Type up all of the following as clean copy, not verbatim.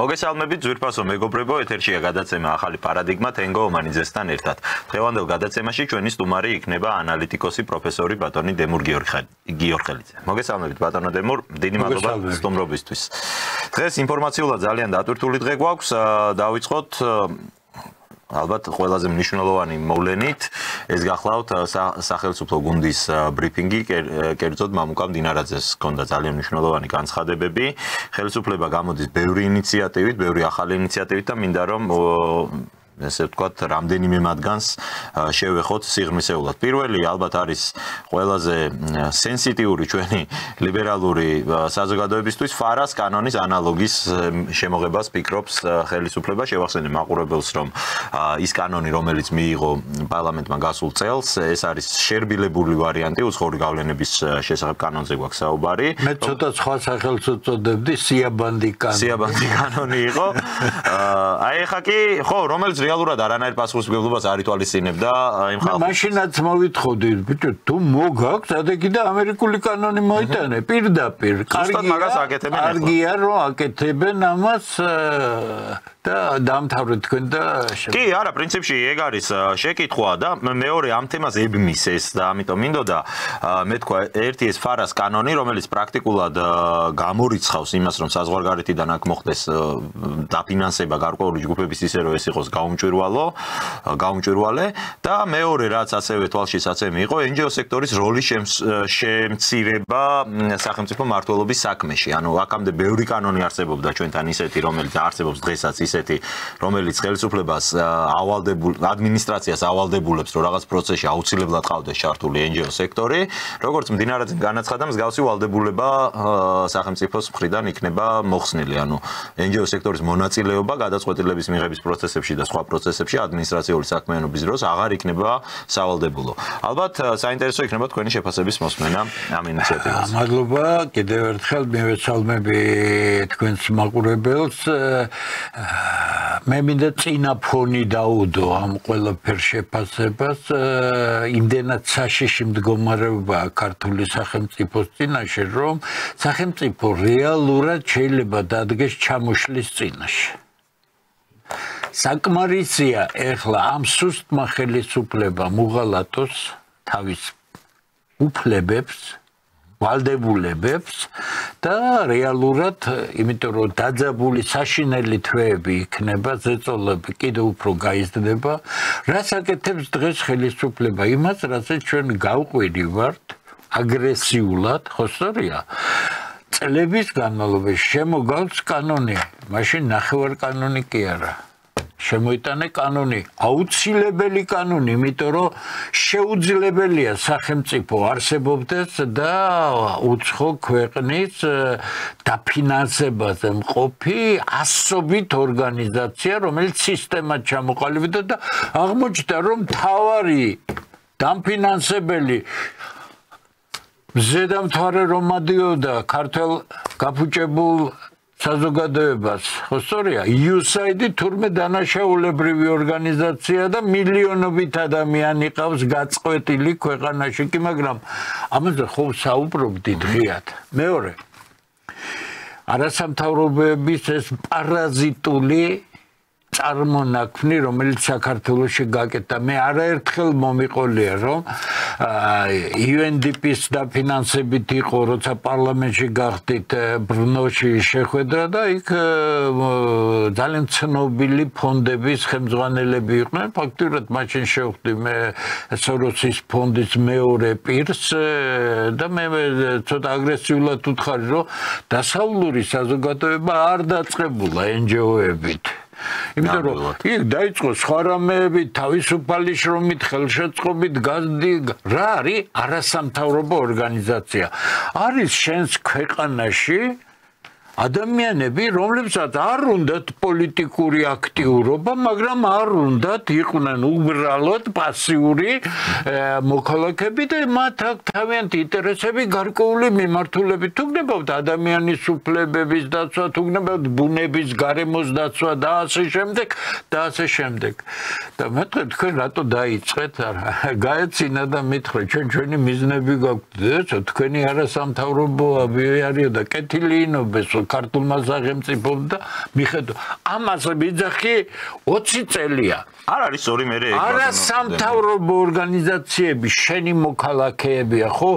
მოგესალმებით ძვირფასო მეგობრებო, ეთერშია გადაცემა ახალი პარადიგმა თენგო ომანიძესთან ერთად. დღევანდელ გადაცემაში ჩვენი სტუმარი იქნება ანალიტიკოსი პროფესორი ბატონი დემურ გიორხელიძე. მოგესალმებით ბატონო დემურ, დიდი მადლობა სტუმრობისთვის. დღეს ინფორმაციულად ძალიან დატვირთული დღე გვაქვს, დავიწყოთ ალბათ ყველაზე მნიშვნელოვანი მოვლენით, ეს გახლავთ სახელმწიფო გუნდის ბრიფინგი, კერძოდ მამუკა მდინარაძეს ჰქონდა ძალიან მნიშვნელოვანი განცხადებები. ხელისუფლება გამოდის ბევრი ინიციატივით, ბევრი ახალი ინიციატივით და მინდა რომ ესე ვთქვათ, რამდენიმე მათგანს შევეხოთ სიღრმისეულად. პირველი ალბათ არის ყველაზე სენსიტიური ჩვენი ლიბერალური საზოგადოებისთვის ფარას კანონის ანალოგის შემოღებას ფიქრობს ხელისუფლება. შევახსენე მაყურებელს, რომ ის კანონი, რომელიც მიიღო პარლამენტმა გასულ წელს, ეს არის შერბილებული ვარიანტი უცხოური გავლენების შესახებ კანონზე გვაქვს საუბარი. მე ცოტა სხვა სახელს უწოდებდი სიაბანდი კანონი. სიაბანდი კანონი იყო. აი ეხა კი, ხო, რომელიც რეალურად არანაირ პასუხისმგებლობას არ ითვალისწინებდა იმ ხალხს. მაშინაც მოვითხოვდი, ბიჭო, თუ მოგაქვს, ადეგი და ამერიკული კანონი მოიტანე პირდაპირ. კარგია, რომ აკეთებენ ამას და დამთავრეთ თქვენ და კი, არა, პრინციპში ეგ არის შეკითხვა და მეორე ამ თემას ებმისეს და ამიტომ მინდოდა მე თქვა ერთი ეს ფარას კანონი, რომელიც პრაქტიკულად გამორიცხავს იმას, რომ საზღვარგარეთიდან აქ მოხდეს დაფინანსება გარკვეული ჯგუფების ისე რომ ეს იყოს გაუმჭვირვალე და მეორე რაც ასევე თვალშისაცემი იყო NGO სექტორის როლის შემცირება სახელმწიფო მმართველობის საქმეში. ანუ აქამდე ბევრი კანონი არსებობდა ჩვენთან ისეთი, რომელიც არსებობს დღესაც ისეთი, რომელიც ხელისუფლებას ადმინისტრაციას ავალდებულებს, რომ რაღაც პროცესში აუცილებლად ყავდეს ჩართული NGO სექტორი, როგორც მდინარაძემ განაცხადა, მსგავსი ვალდებულება სახელმწიფოს მხრიდან იქნება მოხსნილი. ანუ NGO სექტორის მონაწილეობა გადაწყვეტილების მიღების პროცესებში და სხვა პროცესებში ადმინისტრაციული საქმიანობის დროს აღარ იქნება სავალდებულო. ალბათ საინტერესო იქნება თქვენი შეფასების მოსმენა ამ ინიციატივაზე. მადლობა, კიდევ ერთხელ მივესალმები თქვენს მაყურებელს. მე მინდა წინა ფონი დაუდო ამ ყველაფერ შეფასებას. იმდენად საშიში მდგომარეობაა ქართული სახელმწიფოს წინაშე, რომ სახელმწიფო რეალურად შეიძლება დადგეს ჩამოშლის წინაშე. საკმარისია ეხლა ამ სუსტმა ხელისუფლებამ უღალატოს თავის უფლებებს, ვალდებულებებს და რეალურად, იმიტომ რომ დაძაბული საშინელი თვეები იქნება, ზეწოლები კიდევ უფრო გაიზრდება, რას აკეთებს დღეს ხელისუფლება? იმას, რასაც ჩვენ გავყვირივართ აგრესიულად, ხო სწორია? წლების განმავლობაში შემოგავს კანონი, მაშინ ნახევარ კანონი კი არა. შემოიტანე კანონი, აუცილებელი კანონი, იმიტომ რომ შეუძლებელია სახელმწიფო არსებობდეს და უცხო ქვეყნის დაფინანსებაზე მყოფი ასობით ორგანიზაცია, რომელიც სისტემად ჩამოყალიბდა და აღმოჩნდა, რომ მთავარი დამფინანსებელი ზედამთვარე რომ მადიოდა ქართულ გაფუჭებულ საზოგადოებას, ხო სწორია? USAID თურმე დანაშაულებრივი ორგანიზაცია და მილიონობით ადამიანი ყავს გაწყვეტილი ქვეყანაში, კი მაგრამ ამაზე ხო საუბრობდი დღეად. მეორე, არასამთავრობოების ეს პარაზიტული წარმონაქმნი, რომელიც საქართველოში გაკეთდა. მე არაერთხელ მომიყოლია, რომ UNDP-ს დაფინანსებით იყო, როცა პარლამენტში გახდით ბრნოში შეხვედრა და იქ ძალიან ცნობილი ფონდების ხელმძღვანელები იყვნენ. ფაქტობრივად მაშინ შევხვდი მე სოროსის ფონდის მეორე პირს და მე ცოტა აგრესიულად ვუთხარი, რომ დასავლური საზოგადოება არ დაწყებულა NGO-ებით. იმიტომ რომ იქ დაიწყო სხვა რამეები, თავისუფალი შრომით, ხელშეწყობით, რა არის არასამთავრობო ორგანიზაცია. არის შენს ქვეყანაში ადამიანები, რომლებსაც არ უნდათ პოლიტიკური აქტიურობა, მაგრამ არ უნდათ იყვნენ უბრალოდ პასიური მოქალაქეები და მათ აქვს თავიანთი ინტერესები გარკვეული მიმართულებით. თუ გნებავთ ადამიანის უფლებების დაცვა, თუ გნებავთ ბუნების გარემოს დაცვა და ასე შემდეგ და ასე შემდეგ. და მეთქე თქვენ რატო დაიწყეთ? გაეცინა და მითხრე ჩვენი მიზნები გაგვთ, თქვენი არასამთავრობო არიო და კეთილი ინობესო ქართულმა სახელმწიფომ და მიხედო ამაზე მიძახი 20 წელია არ არის ორი მე არა სამთავრობო ორგანიზაციები შენი მოქალაქეებია ხო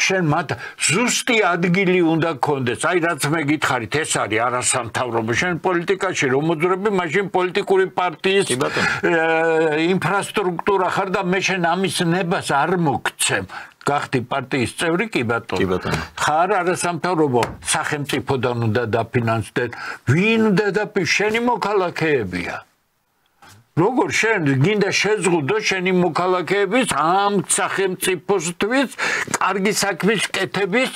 შენ მათ ზუსტი ადგილი უნდა გქონდეს აი რაც მე გითხარით ეს არის არასამთავრობო შენ პოლიტიკაში რომ მოძრები მაშინ პოლიტიკური პარტიის ინფრასტრუქტურა ხარ და მე შენ ამის ნებას არ მოგცემ გახდი პარტიის წევრი კი ბატონო ხარ არასამთავრობო სახელმწიფოდან უნდა დაფინანსდეთ ვინ უნდა შენი მოქალაქეებია როგორ შენ გინდა შეზღუდო შენი მოქალაქეების ამ სახელმწიფოსთვის კარგი საქმის კეთების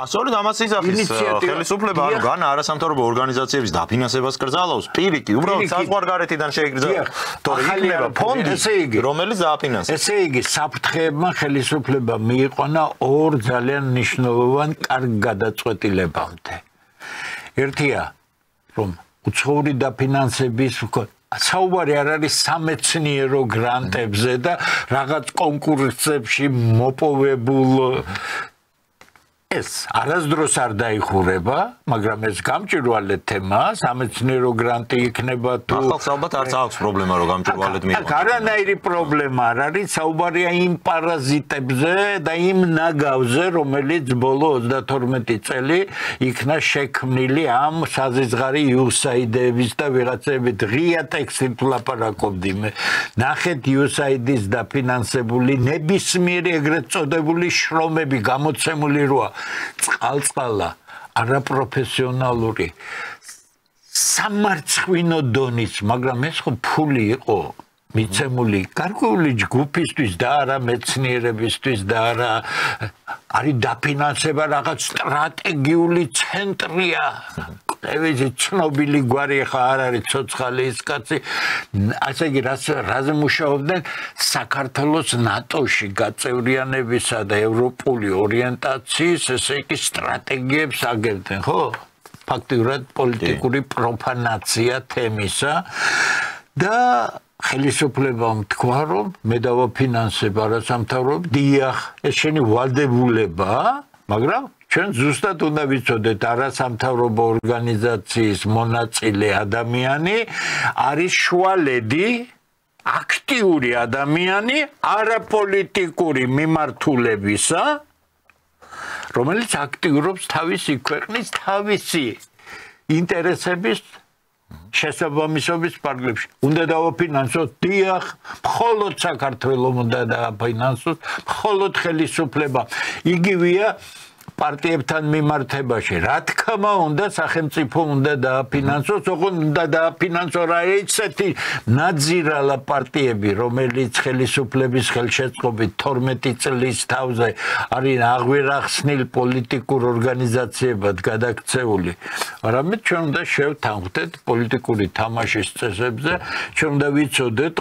ასწორედ ამას იძახის ხელისუფლება ანუ განა არასამთავრობო ორგანიზაციების დაფინანსებას კრძალავს პირიქით უბრალოდ საზღვარგარეთიდან შეიგრძნობა თორე იქნება ფონდი რომელიც დააფინანსებს ესე იგი საფრთხეებმა ხელისუფლება მიიყვანა ორ ძალიან მნიშვნელოვან კარგ გადაწყვეტილებამდე ერთია რომ უცხოური დაფინანსების საუბარი არ არის სამეცნიერო გრანტებზე და რაღაც კონკურსებში მოპოვებულ ეს არასდროს არ დაიხურება, მაგრამ ეს გამჭვირვალე თემაა, სამეცნიერო გრანტი იქნება თუ ახალ ალბათ არც აქვს პრობლემა რომ გამჭვირვალედ მიიღოს. აქ არანაირი პრობლემა არ არის, საუბარია იმ პარაზიტებზე და იმ ნაგავზე, რომელიც ბოლო 32 წელი იქნა შექმნილი ამ საზღვარი USAID-ების და ვიღაცების ღია ტექსტით ლაპარაკობდი მე. ნახეთ USAID-ის დაფინანსებული ნებისმიერი ეგრეთ წოდებული შრომები გამოცემული როა წყალწყალა არაპროფესიონალური სამარცხვინო დონის, მაგრამ ეს ხო ფული იყო მიცემული გარკვეული ჯგუფისთვის და არა მეცნიერებისთვის და არა არის დაფინანსება რაღაც სტრატეგიული ცენტრია. ევიზი ცნობილი გვარი ხა არ არის ცოცხალი ის კაცი. ასე იგი რაზე მუშაობდნენ საქართველოს ნატოში გაწევრიანებისა და ევროპული ორიენტაციის ესე იგი სტრატეგიებს აგებდნენ, ხო? ფაქტიურად პოლიტიკური პროფანაცია თემისა და ხელისუფლებამ თქვა რომ მე დავაფინანსებ არასამთავრობო დიახ ეს შენი ვალდებულებაა მაგრამ ჩვენ ზუსტად უნდა ვიცოდეთ არასამთავრობო ორგანიზაციის მონაწილე ადამიანი არის შუალედი აქტიური ადამიანი არაპოლიტიკური მიმართულებისა რომელიც აქტიურობს თავისი ქვეყნის თავისი ინტერესების შესაბამისობის პარკლებში. უნდა დავაფინანსოთ დიახ, მხოლოდ საქართველოს უნდა დავაფინანსოთ, მხოლოდ ხელისუფლება. იგივეა პარტიებთან მიმართებაში. რა თქმა უნდა, სახელმწიფო უნდა დააფინანსოს, ოღონდ უნდა დააფინანსოს რა ისეთი ნაძირალა პარტიები, რომელიც ხელისუფლების ხელშეწყობით 12 წლის თავზე არის აღვირახსნილ პოლიტიკურ ორგანიზაციებად გადაქცეული. არამედ ჩვენ უნდა შევთანხმდეთ პოლიტიკური თამაშის წესებზე, ჩვენ უნდა ვიცოდეთ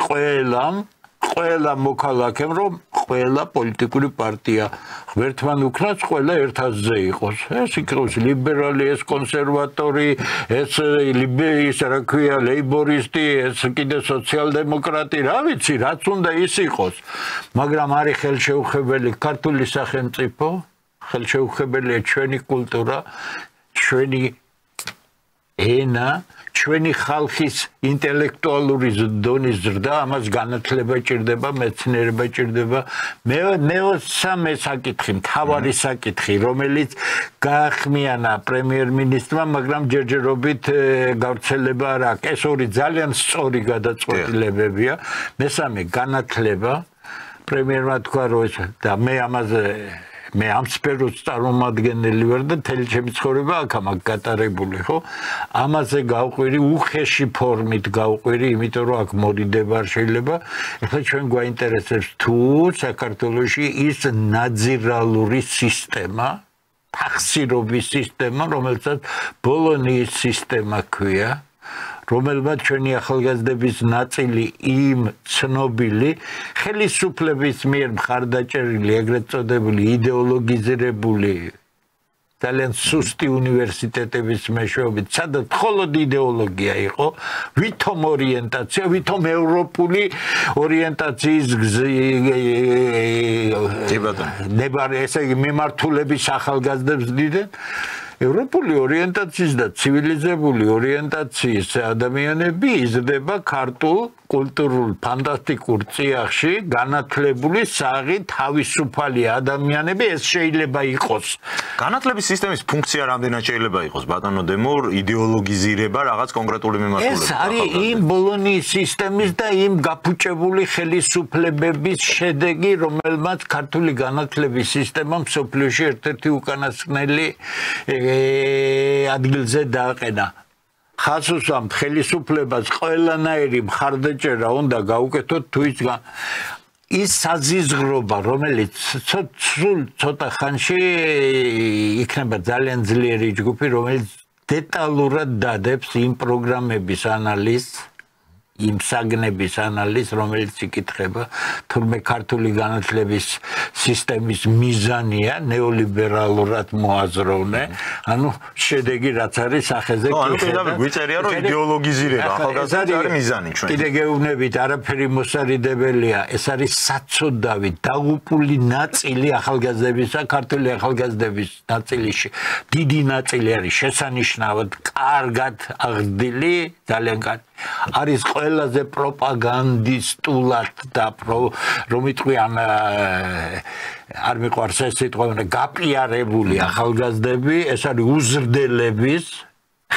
ყველა მოქალაქემ რომ ყველა პოლიტიკური პარტია ღმერთთან უკრავს ყველა ერთაზზე იყოს ეს იქნებს ლიბერალი ეს კონსერვატორი ეს რა ქვია ლეიბორისტი ეს კიდე სოციალ-დემოკრატი რა ვიცი რაც უნდა ის იყოს მაგრამ არის ხელშეუხებელი ქართული სახელმწიფო ხელშეუხებელია ჩვენი კულტურა ჩვენი ენა ჩვენი ხალხის ინტელექტუალური დონის ზრდა ამას განათლება ჭირდება მეცნიერება ჭირდება მე საკითხი მთავარი საკითხი რომელიც გაახმიანა პრემიერ-მინისტრმა მაგრამ ჯერჯერობით გავრცელება არ აქვს ეს ორი ძალიან სწორი გადაწყვეტილებებია მესამე განათლება პრემიერმა თქვა რომ ეს და მე ამაზე მე ამ სფეროს წარმომადგენელი ვარ და თელი ჩემი ცხოვრება აქ ამაკ გატარებული ხო ამაზე გავყვირი უხეში ფორმით გავყვირი იმიტომ რომ აქ მოდიდება არ შეიძლება ეხლა ჩვენ გვაინტერესებს თუ საქართველოში ის ნაძირალური სისტემა თახსირობის სისტემა რომელსაც ბოლონიის სისტემა ქვია რომელმაც ჩვენი ახალგაზრდების ნაწილი იმ ცნობილი ხელისუფლების მიერ მხარდაჭერილი ეგრეთ წოდებული იდეოლოგიზირებული ძალიან სუსტი უნივერსიტეტების მეშვეობით სადაც მხოლოდ იდეოლოგია იყო ვითომ ორიენტაცია ვითომ ევროპული ორიენტაციის ნებარე ესე იგი მიმართულების ახალგაზრდებს დიდენ ევროპული ორიენტაციის და ცივილიზებული ორიენტაციის ადამიანები იზრდება ქართულ კულტურულ ფანტასტიკურ წიაღში განათლებული საღი თავისუფალი ადამიანები ეს შეიძლება იყოს. განათლების სისტემის ფუნქცია რამდენად შეიძლება იყოს ბატონო დემურ იდეოლოგიზირება რაღაც კონკრეტული მიმართულებით. ეს არის იმ ბოლონიის სისტემის და იმ გაფუჭებული ხელისუფლებების შედეგი, რომელმაც ქართული განათლების სისტემა მსოფლიოში ერთ-ერთი უკანასკნელი ადგილზე დააყენა. ხასუსამ ხელისუფლებას ყველანაირი მხარდაჭერა უნდა გაუკეთოთ თუ ის საზიზღრობა, რომელიც სულ ცოტა ხანში იქნება ძალიან ძლიერი ჯგუფი, რომელიც დეტალურად დადებს იმ პროგრამების ანალიზს, იმ საგნების ანალიზს, რომელიც იკითხება, თურმე ქართული განათლების სისტემის მიზანია ნეოლიბერალურად მოაზროვნე, ანუ შედეგი რაც არის სახეზე კი. ანუ პირდაპირ გვიწერია რომ იდეოლოგიზირება ახალგაზრდების არის მიზანი ჩვენ. კიდე გეუბნებით, არაფერი მოსარიდებელია, ეს არის საცოდავი, დაღუპული ნაწილი ახალგაზრდებისა, ქართული ახალგაზრდების ნაწილში. დიდი ნაწილი არის შესანიშნავად კარგად აღდგილი, ძალიან კარგი. არის ყველაზე პროპაგანდისტულად და რომ იტყვიან არ მიყვარს ეს სიტყვა, გაპიარებული ახალგაზრდები, ეს არის უზრდელების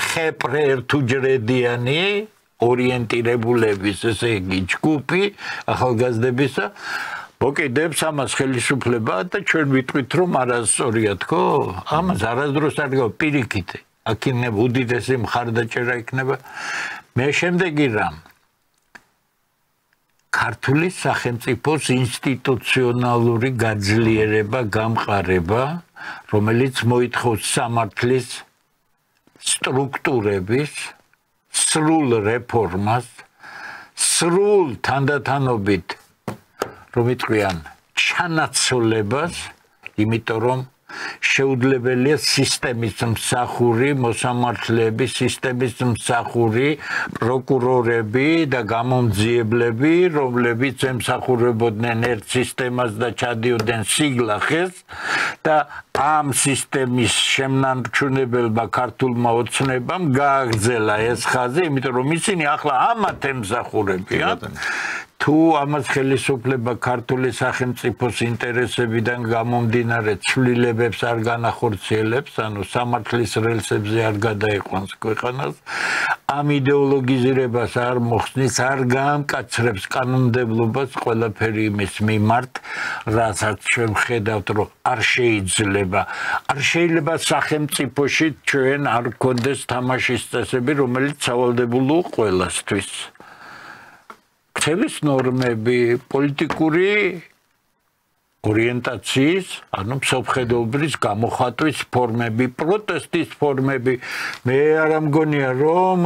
ხეპრერთუჯრედიანი ორიენტირებულების ესე იგი ჯგუფი ახალგაზრდებისა მოკიდებს ამას ხელისუფლება და ჩვენ ვიტყვით რომ არასწორია თქო ამას არასდროს არ გა პირიქით აქ იქნება უდიდესი მხარდაჭერა იქნება მე შემდეგი რამ ქართული სახელმწიფოს ინსტიტუციონალური გაძლიერება, გამყარება, რომელიც მოითხოვს სამართლის სტრუქტურების სრულ რეფორმას, სრულ თანდათანობით რომ იტყვიან ჩანაცვლებას, იმიტომ რომ შეუძლებელია სისტემის მსახური მოსამართლეები, სისტემის მსახური პროკურორები და გამომძიებლები, რომლებიც ემსახურებოდნენ ერთ სისტემას და ჩადიოდნენ სიგლახეს და ამ სისტემის შემნარჩუნებელმა ქართულმა ოცნებამ გააგრძელა ეს ხაზი, იმიტომ რომ ისინი ახლა ამათ ემსახურებიან. თუ ამას ხელისუფლება ქართული სახელმწიფოს ინტერესებიდან გამომდინარე ცვლილებებს არ განახორციელებს, ანუ სამართლის რელსებზე არ გადაიყვანს ქვეყანას, ამ იდეოლოგიზირებას არ მოხსნის, არ გაამკაცრებს კანონმდებლობას ყველაფერი იმის მიმართ, რასაც ჩვენ ვხედავთ, რომ არ შეიძლება სახელმწიფოში ჩვენ არ გქონდეს თამაშის წესები, რომელიც სავალდებულო ყველასთვის. ქცევის ნორმები, პოლიტიკური ორიენტაციის, ანუ მსოფლმხედველობის გამოხატვის ფორმები, პროტესტის ფორმები. მე არ მგონია, რომ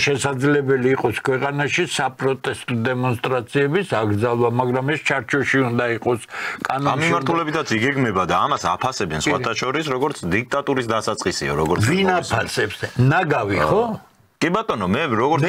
შესაძლებელი იყოს ქვეყანაში საპროტესტო დემონსტრაციების აკრძალვა, მაგრამ ეს ჩარჩოში უნდა იყოს კანონში. ამ მიმართულებითაც იგეგმება და ამას აფასებენ სხვათა შორის, როგორც დიქტატურის დასაწყისია, როგორც ვინ აფასებს? ნაგავი, ხო? კი ბატონო, მე როგორც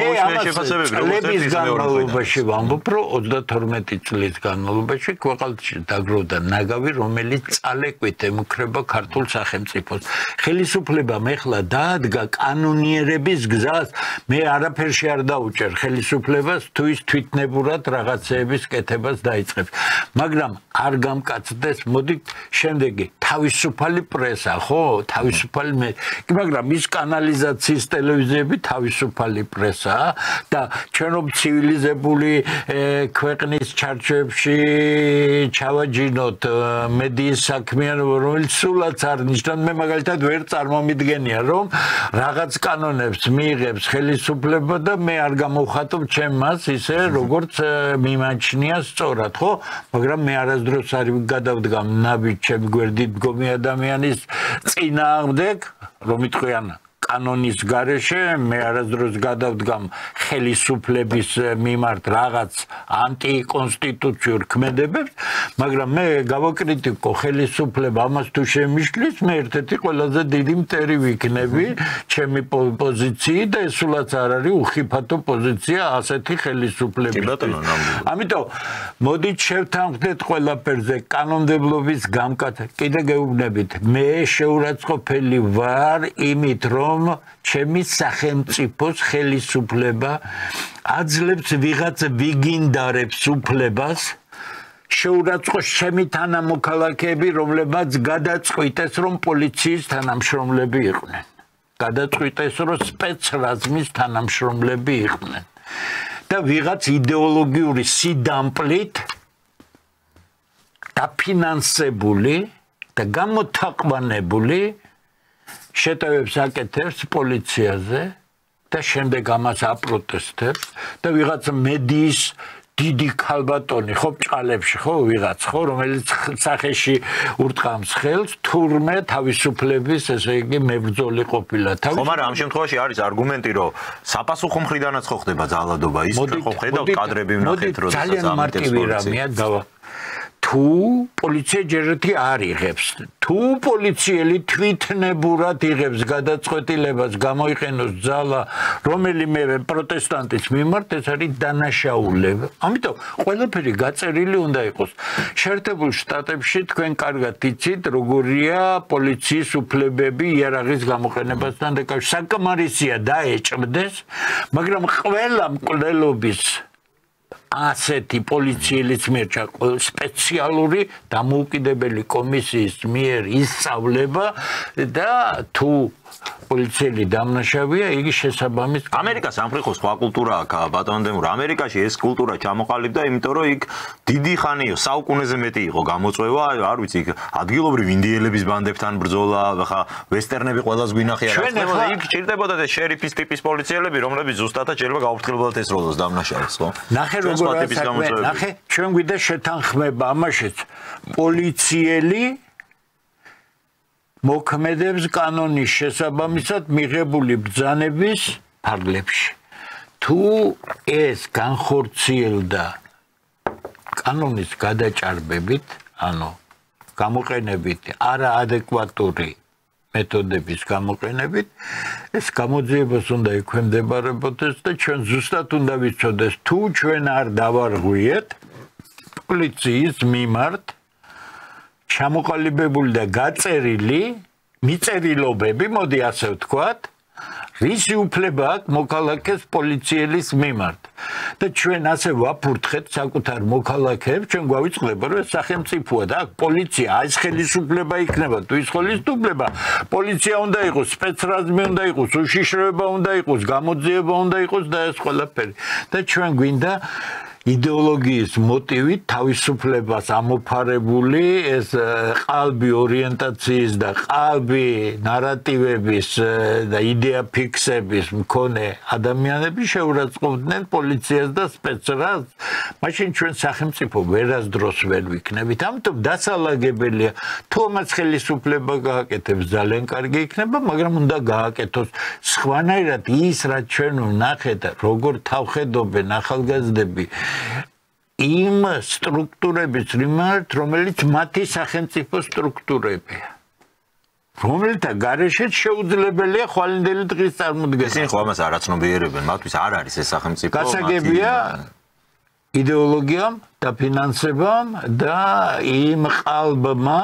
შეფასებები როგორც წლების განმავლობაში ვამბობ, რომ 32 წლის განმავლობაში ქვეყანაში დაგროვდა ნაგავი, რომელიც წალეკვით ემუქრება ქართულ სახელმწიფოს. ხელისუფლებამ ეხლა დაადგა კანონიერების გზას, მე არაფერში არ დაუჭერ ხელისუფლებას, თუ ის თვითნებურად რაღაცეების კეთებას დაიწყებს. მაგრამ არ გამკაცდეს, მოდი შემდეგი, თავისუფალი პრესა, ხო? თავისუფალი მაგრამ ის კანალიზაციის ტელევიზიები თავისუფალი პრესაა და ჩვენ რომ ცივილიზებული ქვეყნის ჩარჩოებში ჩავაჯინოთ მედიის საქმიანობა, რომელიც სულაც არ ნიშნავს, მე მაგალითად ვერ წარმომიდგენია, რომ რაღაც კანონებს მიიღებს ხელისუფლება და მე არ გამოვხატებ ჩემს ისე, როგორც მიმაჩნია სწორად, ხო? მაგრამ მე არასდროს არ გადავდგამ ნაბიჯ ჩემი გვერდით მდგომი ადამიანის წინააღმდეგ, რომ იტყვიან კანონის გარეშე მე არასდროს გადავდგამ ხელისუფლების მიმართ რაღაც ანტიკონსტიტუციურ ქმედებებს, მაგრამ მე გავაკრიტიკო ხელისუფლება ამას თუ შემიშლის, მე ერთ-ერთი ყველაზე დიდი მტერი ვიქნები ჩემი პოზიციით და ესულაც არ არის უხიფათო პოზიცია ასეთი ხელისუფლების. ამიტომ მოდით შევთანხმდეთ ყველაფერზე კანონმდებლობის გამკაცება. კიდე გეუბნებით, მე შეურაცხყოფელი ვარ იმით, რომ ჩემი სახელმწიფოს ხელისუფლება აძლევს ვიღაც ვიგინდარებს უფლებას შეურაცხყოფს ჩემი თანამოქალაქეები, რომლებმაც გადაწყვიტეს, რომ პოლიციის თანამშრომლები იყვნენ. გადაწყვიტეს, რომ სპეცრაზმის თანამშრომლები იყვნენ. და ვიღაც იდეოლოგიური სიდამპლით დაფინანსებული და გამოთაყვანებული შეტევებს აკეთებს პოლიციაზე და შემდეგ ამას აპროტესტებს და ვიღაც მედიის დიდი ქალბატონი ხო ბჭყალებში ხო ვიღაც ხო რომელიც სახეში ურტყამს ხელს თურმე თავისუფლების ესე იგი მებრძოლი ყოფილა ხო მაგრამ ამ შემთხვევაში არის არგუმენტი რომ საპასუხო მხრიდანაც ხო ხდება ძალადობა ის ხო ხედავთ კადრები ვნახეთ რომ ძალიან მარტივი რამეა თუ პოლიცია ჯერეთი არ იღებს თუ პოლიციელი თვითნებურად იღებს გადაწყვეტილებას გამოიყენოს ძალა რომელიმე პროტესტანტის მიმართ ეს არის დანაშაულება ამიტომ ყველაფერი გაწერილი უნდა იყოს შეერთებულ შტატებში თქვენ კარგად იცით როგორია პოლიციის უფლებები იარაღის გამოყენებასთან დაკავშირებით საკმარისია დაეჭმდეს მაგრამ ყველა მკვლელობის ასეთი პოლიციის მიერ სპეციალური დამოუკიდებელი კომისიის მიერ ისწავლება და თუ პოლიციელი დამნაშავეა, იგი შესაბამის ამერიკას ამხრივ სხვა კულტურა აქვს ბატონდემურ ამერიკაში ეს კულტურა ჩამოყალიბდა, იმიტომ რომ იქ დიდი ხანია, საუკუნეზე მეტი იყო გამოწვევა, არ ვიცი, იქ ადგილობრივ ინდიელების ბანდებთან ბრძოლა, ხა ვესტერნები ყველას გვინახია რა. იქ ჭირდებოდა და შერიფის ტიპის პოლიციელები, რომლებიც ზუსტადად შეიძლება გაუფრთხილებლად ესროლოს დამნაშავეს, ხო? ნახე როგორ ნახე, ჩვენ გვიდა შეთანხმება ამაშიც. პოლიციელი მოქმედებს კანონის შესაბამისად მიღებული ბრძანების ფარგლებში. თუ ეს განხორციელდა კანონის გადაჭარბებით, ანუ გამოყენებით არაადეკვატური მეთოდების გამოყენებით, ეს გამოძიებას უნდა ექვემდებარებოდეს და ჩვენ ზუსტად უნდა ვიცოდეს, თუ ჩვენ არ დავარღვიეთ პოლიციის მიმართ ჩამოყალიბებული და გაწერილი მიწერილობები, მოდი ასე ვთქვათ, რისი უფლება აქვს მოქალაქეს პოლიციელის მიმართ. და ჩვენ ასე ვაფურთხეთ საკუთარ მოქალაქეებს, ჩვენ გვავიწყდება, რომ სახელმწიფოა და პოლიცია, ეს ხელისუფლება იქნება, თუ ის ხელისუფლება, პოლიცია უნდა იყოს, სპეცრაზმი უნდა იყოს, უშიშროება უნდა იყოს, გამოძიება უნდა იყოს და ეს ყველაფერი. და ჩვენ გვინდა იდეოლოგიის მოტივით თავისუფლებას ამოფარებული ეს ყალბი ორიენტაციის და ყალბი ნარატივების და იდეა ფიქსების მქონე ადამიანები შეურაცხყოფდნენ პოლიციას და სპეცრაზმს, მაშინ ჩვენ სახელმწიფო ვერასდროს ვერ ვიქნებით. ამიტომ დასალაგებელია, თუ ამას ხელისუფლება გააკეთებს, ძალიან კარგი იქნება, მაგრამ უნდა გააკეთოს სხვანაირად ის, რაც ჩვენ ვნახეთ, როგორ თავხედობენ ახალგაზრდები იმ სტრუქტურების მიმართ, რომელიც მათი სახელმწიფო სტრუქტურებია. რომელთა გარეშეც შეუძლებელია ხვალინდელი დღის წარმოდგენა. ისინი ხო ამას არაცნობიერებენ, მათთვის არ არის ეს სახელმწიფო. გასაგებია იდეოლოგიამ და ფინანსებამ და იმ ყალბმა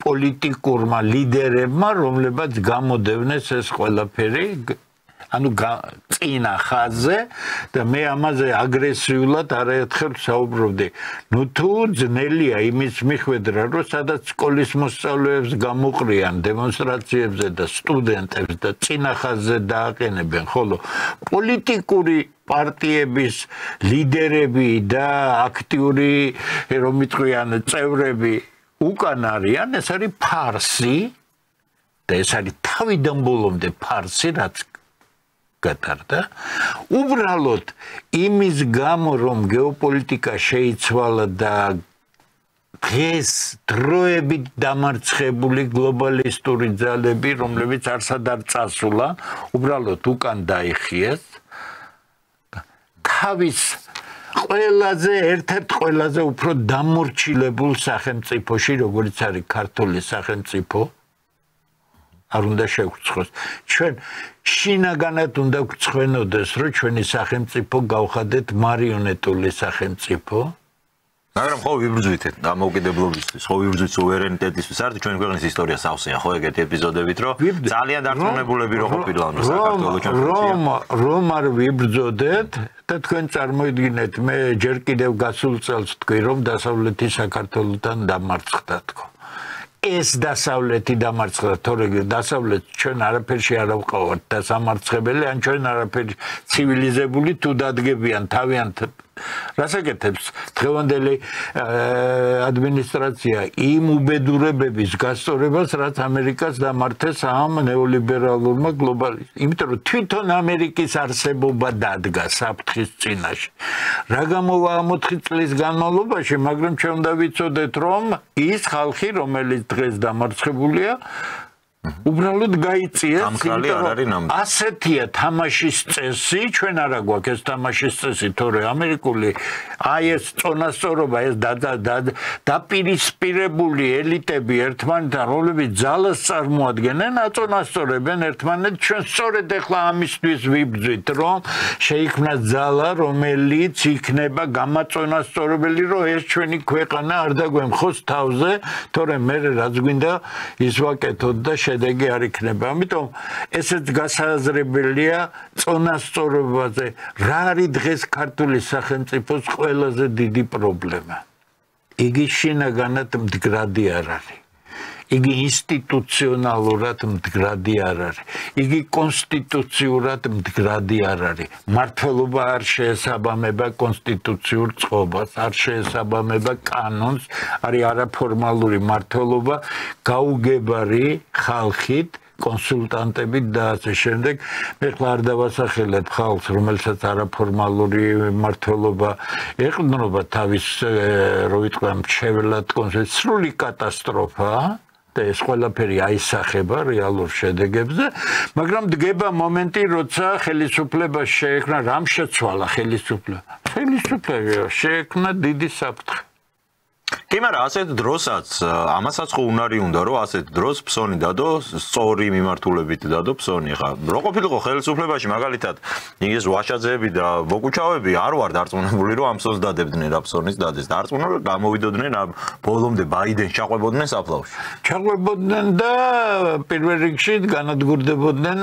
პოლიტიკურმა ლიდერებმა, რომლებაც გამოდევნეს ეს ყველაფერი ანუ წინა ხაზზე და მე ამაზე აგრესიულად არაერთხელ საუბრობდი. ნუ თუ ძნელია იმის მიხვედრა, რომ სადაც სკოლის მოსწავლეებს გამოყრიან დემონსტრაციებზე და სტუდენტებს და წინა ხაზზე დააყენებენ, ხოლო პოლიტიკური პარტიების ლიდერები და აქტიური რომ მიტყვიან წევრები უკან არიან, ეს არის ფარსი და ეს არის თავიდან ბოლომდე ფარსი, რაც გატარდა. უბრალოდ იმის გამო, რომ გეოპოლიტიკა შეიცვალა და დღეს დროებით დამარცხებული გლობალისტური ძალები, რომლებიც არსად არ წასულა, უბრალოდ უკან დაიხიეს. თავის ერთ-ერთ ყველაზე უფრო დამორჩილებულ სახელმწიფოში, როგორც არის ქართული სახელმწიფო, არ უნდა შევხვცხოს. ჩვენ შინაგანად უნდა გვწვენოდეს, რომ ჩვენი სახელმწიფო გავხადეთ მარიონეტული სახელმწიფო. მაგრამ ხო ვიბრძვით დამოუკიდებლობისთვის, ხო ვიბრძვით სუვერენიტეტისთვის, არც ჩვენი ქვეყნის ისტორია სავსეა, ხო ეგეთი ეპიზოდებით, რომ ძალიან დარწმუნებულები რო ყოფილა საქართველოს რომ არ ვიბრძოდეთ და თქვენ წარმოიდგინეთ, მე ჯერ კიდევ გასულ წელს თქვი, რომ დასავლეთი საქართველოსთან დამარცხდა თქო. ეს დასავლეთი დამარცხდა, თორემ დასავლეთ ჩვენ არაფერში არ ვყავართ და სამარცხებელი, ან ჩვენ არაფერი ცივილიზებული თუ დადგებიან თავიანთ რასაკეთებს დღევანდელი ადმინისტრაცია იმ უბედურებების გასწორებას, რაც ამერიკას დამართეს ამ ნეოლიბერალურმა გლობალისტ. იმიტომ რომ თვითონ ამერიკის არსებობა დადგა საფრთხის წინაშე. რა გამოვა ამ 4 წლის განმავლობაში, მაგრამ ჩვენ უნდა ვიცოდეთ, რომ ის ხალხი, რომელიც დღეს დამარცხებულია, უბრალოდ გაიწიეს, ასეთია თამაშის წესი, ჩვენ არა გვაქვს ეს თამაშის წესი, თორე ამერიკული აი ეს წონასწორობა, ეს დაპირისპირებული ელიტები ერთმანეთთან, რომლებიც ძალას წარმოადგენენ, აწონასწორებენ ერთმანეთს, ჩვენ სწორედ ახლა ამისთვის ვიბრძვით, რომ შეიქმნა ძალა, რომელიც იქნება გამაწონასწორებელი, რომ ეს ჩვენი ქვეყანა არ დაგვემხოს თავზე, თორე მე რაც გვინდა ის ვაკეთოთ და შედეგი არ იქნება. ამიტომ ესეც გასაზრებელია წონასწორობაზე. რა არის დღეს ქართული სახელმწიფოს ყველაზე დიდი პრობლემა? იგი შინაგანად მდგრადი არ არის. იგი ინსტიტუციონალურად მდგრადი არ არის. იგი კონსტიტუციურად მდგრადი არ არის. მართლობა არ შეესაბამება კონსტიტუციურ წყობას, არ შეესაბამება კანონს, არის არაფორმალური მართლობა, გაუგებარი ხალხით, კონსულტანტებით და ასე შემდეგ. მე ხლა არ დავასახელებ ხალხს, რომელსაც არაფორმალური მართლობა ეყრდნობა თავის, რო ვიტყვი, მრჩევლად სრული კატასტროფაა. და ეს ყველაფერი აისახება რეალურ შედეგებზე, მაგრამ დგება მომენტი, როცა ხელისუფლება შეექმნა, რამ შეცვალა ხელისუფლება? ხელისუფლება შეექმნა დიდი საფრთხე. კი, მაგრამ ასეთ დროსაც, ამასაც ხო უნარი უნდა, რომ ასეთ დროს ფსონი დადო, სწორი მიმართულებით დადო ფსონი. ხა, რო ყოფილიყო ხელისუფლებაში, მაგალითად, იგეს ვაშაძეები და ბოკუჩავები არ ვარ დარწმუნებული, რომ ამ ფსონს დადებდნენ და ფსონის დადეს. დარწმუნებული, გამოვიდოდნენ ბოლომდე ბაიდენს ჩაყვებოდნენ საფლავში. ჩაყვებოდნენ და პირველ რიგში განადგურდებოდნენ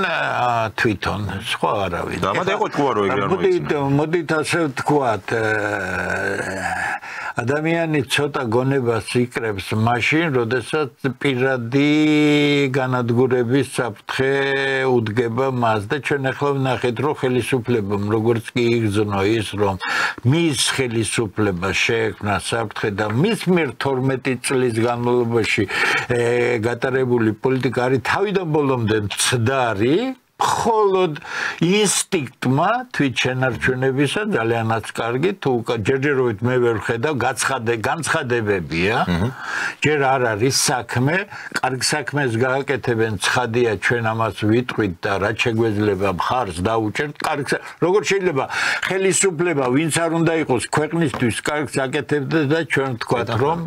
თვითონ, სხვა არავინ. და მათ ეხო თქვა, რომ ეგრე არ მოიწინა. მოდით ასე ვთქვათ, ადამიანი ცოტა გონებას იკრებს მაშინ, როდესაც პირადი განადგურების საფრთხე უდგება მას და ჩვენ ახლა ვნახეთ, რომ ხელისუფლებამ როგორც კი იგრძნო ის, რომ მის ხელისუფლებას შეექმნა საფრთხე და მის მიერ 12 წლის განმავლობაში გატარებული პოლიტიკა არის თავიდან ბოლომდე მცდარი, მხოლოდ ინსტინქტმა თვით შენარჩუნებისა ძალიანაც კარგი, თუ ჯერჯერობით მე ვერ ვხედავ, განცხადებებია, ჯერ არ არის საქმე, კარგ საქმეს გააკეთებენ, ცხადია ჩვენ ამას ვიტყვით და რაც შეგვეძლება მხარს დაუჭერთ, როგორ შეიძლება ხელისუფლება, ვინც არ უნდა იყოს ქვეყნისთვის კარგს აკეთებდა და ჩვენ ვთქვათ, რომ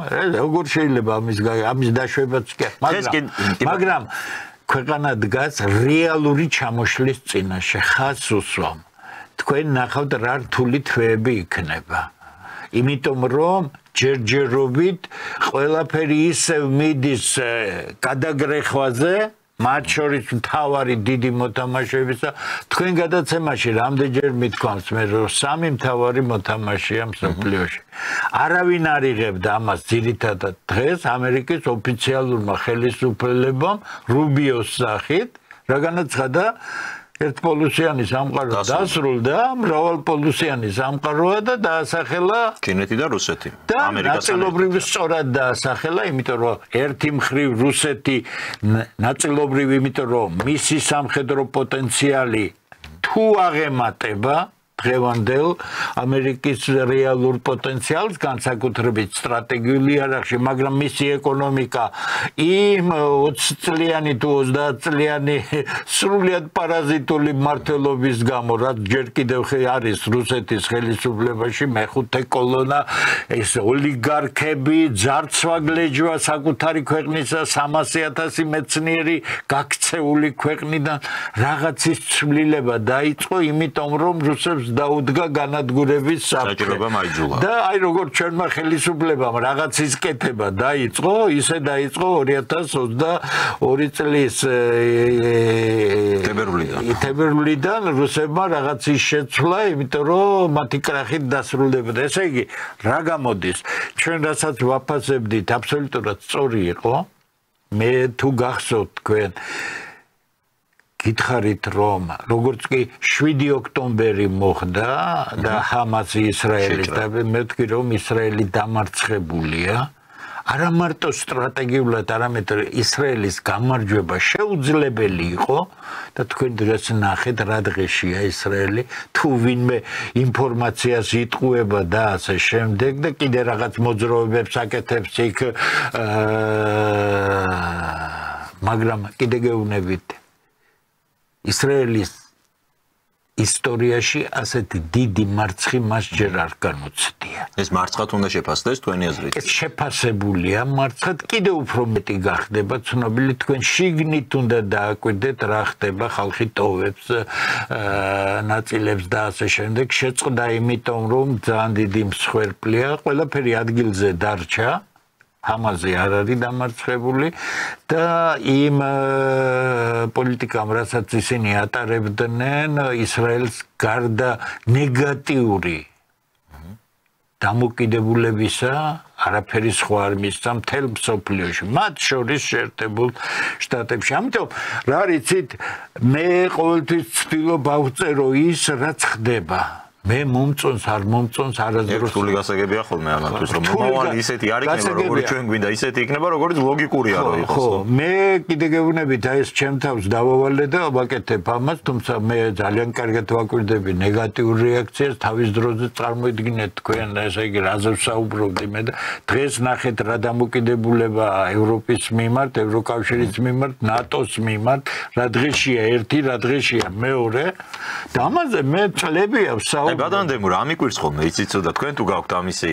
როგორ შეიძლება ამის დაშვებაც კი, მაგრამ ქვეყანა დგას რეალური ჩამოშლის წინაშე, ხაზს უსვამ. თქვენ ნახავთ რა რთული თვეები იქნება. იმიტომ რომ ჯერჯერობით ყველაფერი ისევ მიდის გადაგრეხვაზე, მათ შორის მთავარი დიდი მოთამაშეებისა, თქვენ გადაცემაში რამდენჯერ მithქვამს მე, რომ 3 მთავარი მოთამაშეა მსოფლიოში. არავინ არ იღებდა ამას ძირითადად დღეს ამერიკის ოფიციალურმა ხელისუფლებამ რუბიოს სახით, რა განაცხადა ერთპოლუსიანი სამყარო დასრულდა, მრავალპოლუსიანი სამყაროა და დაასახელა ჩინეთი და რუსეთი. ნაწილობრივ სწორად დაასახელა, იმიტომ რომ ერთი მხრივ რუსეთი ნაწილობრივ, იმიტომ რომ მისი სამხედრო პოტენციალი თუ აღემატება დღევანდელ ამერიკის რეალურ პოტენციალს განსაკუთრებით სტრატეგიული იარაღში, მაგრამ მისი ეკონომიკა იმ 20 წლიანი თუ 30 წლიანი სრულიად პარაზიტული მმართველობის გამო, რაც ჯერ კიდევ არის რუსეთის ხელისუფლებაში მეხუთე კოლონა, ეს ოლიგარქები, ძარცვაგლეჯვა საკუთარი ქვეყნისა 300,000 მეცნიერი გაქცეული ქვეყნიდან რაღაცის ცვლილება დაიწყო, იმიტომ რომ რუსებს დაუდგა განადგურების საჭიროება მაიძულა. და აი როგორც ჩვენმა ხელისუფლებამ რაღაცის კეთება დაიწყო, ისე დაიწყო 2022 წლის თებერვლიდან რუსებმა რაღაცის შეცვლა, იმიტომ რომ მათი კრახით დასრულდებოდა. ესე იგი, რა გამოდის? ჩვენ რასაც ვაფასებდით, აბსოლუტურად სწორი იყო. მე თუ გახსოვთ თქვენ გითხარით რომ როგორც კი 7 ოქტომბერი მოხდა და ჰამასი ისრაელის და მე ვთქვი რომ ისრაელი დამარცხებულია არა მარტო სტრატეგიულად არამედ ისრაელის გამარჯვება შეუძლებელი იყო და თქვენ დღეს ნახეთ რა დღეშია ისრაელი თუ ვინმე ინფორმაციას იტყუება და ასე შემდეგ და კიდე რაღაც მოძრაობებს აკეთებს იქ მაგრამ კიდე გეუბნებით ისრაელის ისტორიაში ასეთი დიდი მარცხი მას ჯერ არ განუცდია. ეს მარცხად უნდა შეფასდეს თქვენი აზრით? ეს შეფასებულია მარცხად კიდე უფრო მეტი გახდება ცნობილი თქვენ შიგნით უნდა დააკვირდეთ რა ხდება ხალხი ტოვებს ნაწილებს და ასე შემდეგ შეწყდა იმიტომ რომ ძალიან დიდი მსხვერპლია ყველაფერი ადგილზე დარჩა ჰამასი არ არის დამარცხებული და იმ პოლიტიკამ რასაც ისინი ატარებდნენ ისრაელს გარდა ნეგატიური დამოკიდებულებისა არაფერი სხვა არ მისცა მთელ მსოფლიოში მათ შორის შეერთებულ შტატებში ამიტომ რა რიცით მე ყოველთვის ვცდილობ ავწერო ის რაც ხდება მე მომწონს არ მომწონს არასდროს რთული გასაგებია ხოლმე ამათვის რომ მომავალი ისეთი არ იქნება როგორც ჩვენ გვინდა ისეთი იქნება როგორც ლოგიკურია რომ იყოს ხო მე კიდე გეუბნებით აი ეს ჩემ თავს დავავალე და ვაკეთებ ამას თუმცა მე ძალიან კარგად ვაკვირდები ნეგატიურ რეაქციას თავის დროზე წარმოიდგინეთ თქვენ ესე იგი რაზე ვსაუბრობდი მე და დღეს ნახეთ რა დამოკიდებულება ევროპის მიმართ ევროკავშირის მიმართ ნატოს მიმართ რა დღეშია ერთი რა დღეშია მეორე და ამაზე მე წლებია ვსაუბრობ ბატონდემურ ამიკვირს ხოლმე იცით და თქვენ თუ გაქვთ ამისი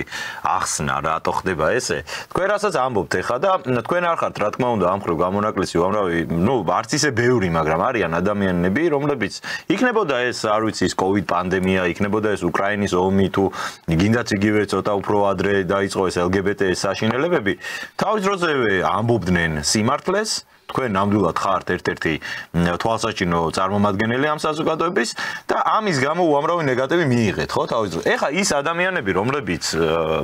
ახსნა რატო ხდება ესე თქვენ რასაც ამბობთ ეხლა და თქვენ არ ხართ რა თქმა უნდა ამ ხრივ გამონაკლისი უამრავი ნუ არც ისე ბევრი მაგრამ არიან ადამიანები რომლებიც იქნებოდა ეს არ ვიცი ის კოვიდ პანდემია იქნებოდა ეს უკრაინის ომი თუ გინდაც იგივე ცოტა უფრო ადრე დაიწყო ეს LGBT საშინელებები თავის დროზევე ამბობდნენ სიმართლეს თქვენ ნამდვილად ხართ ერთ-ერთი თვალსაჩინო წარმომადგენელი ამ საზოგადოების და ამის გამო უამრავი ნეგატივი მიიღეთ ხო თავის დროს. ეხლა ის ადამიანები რომლებიც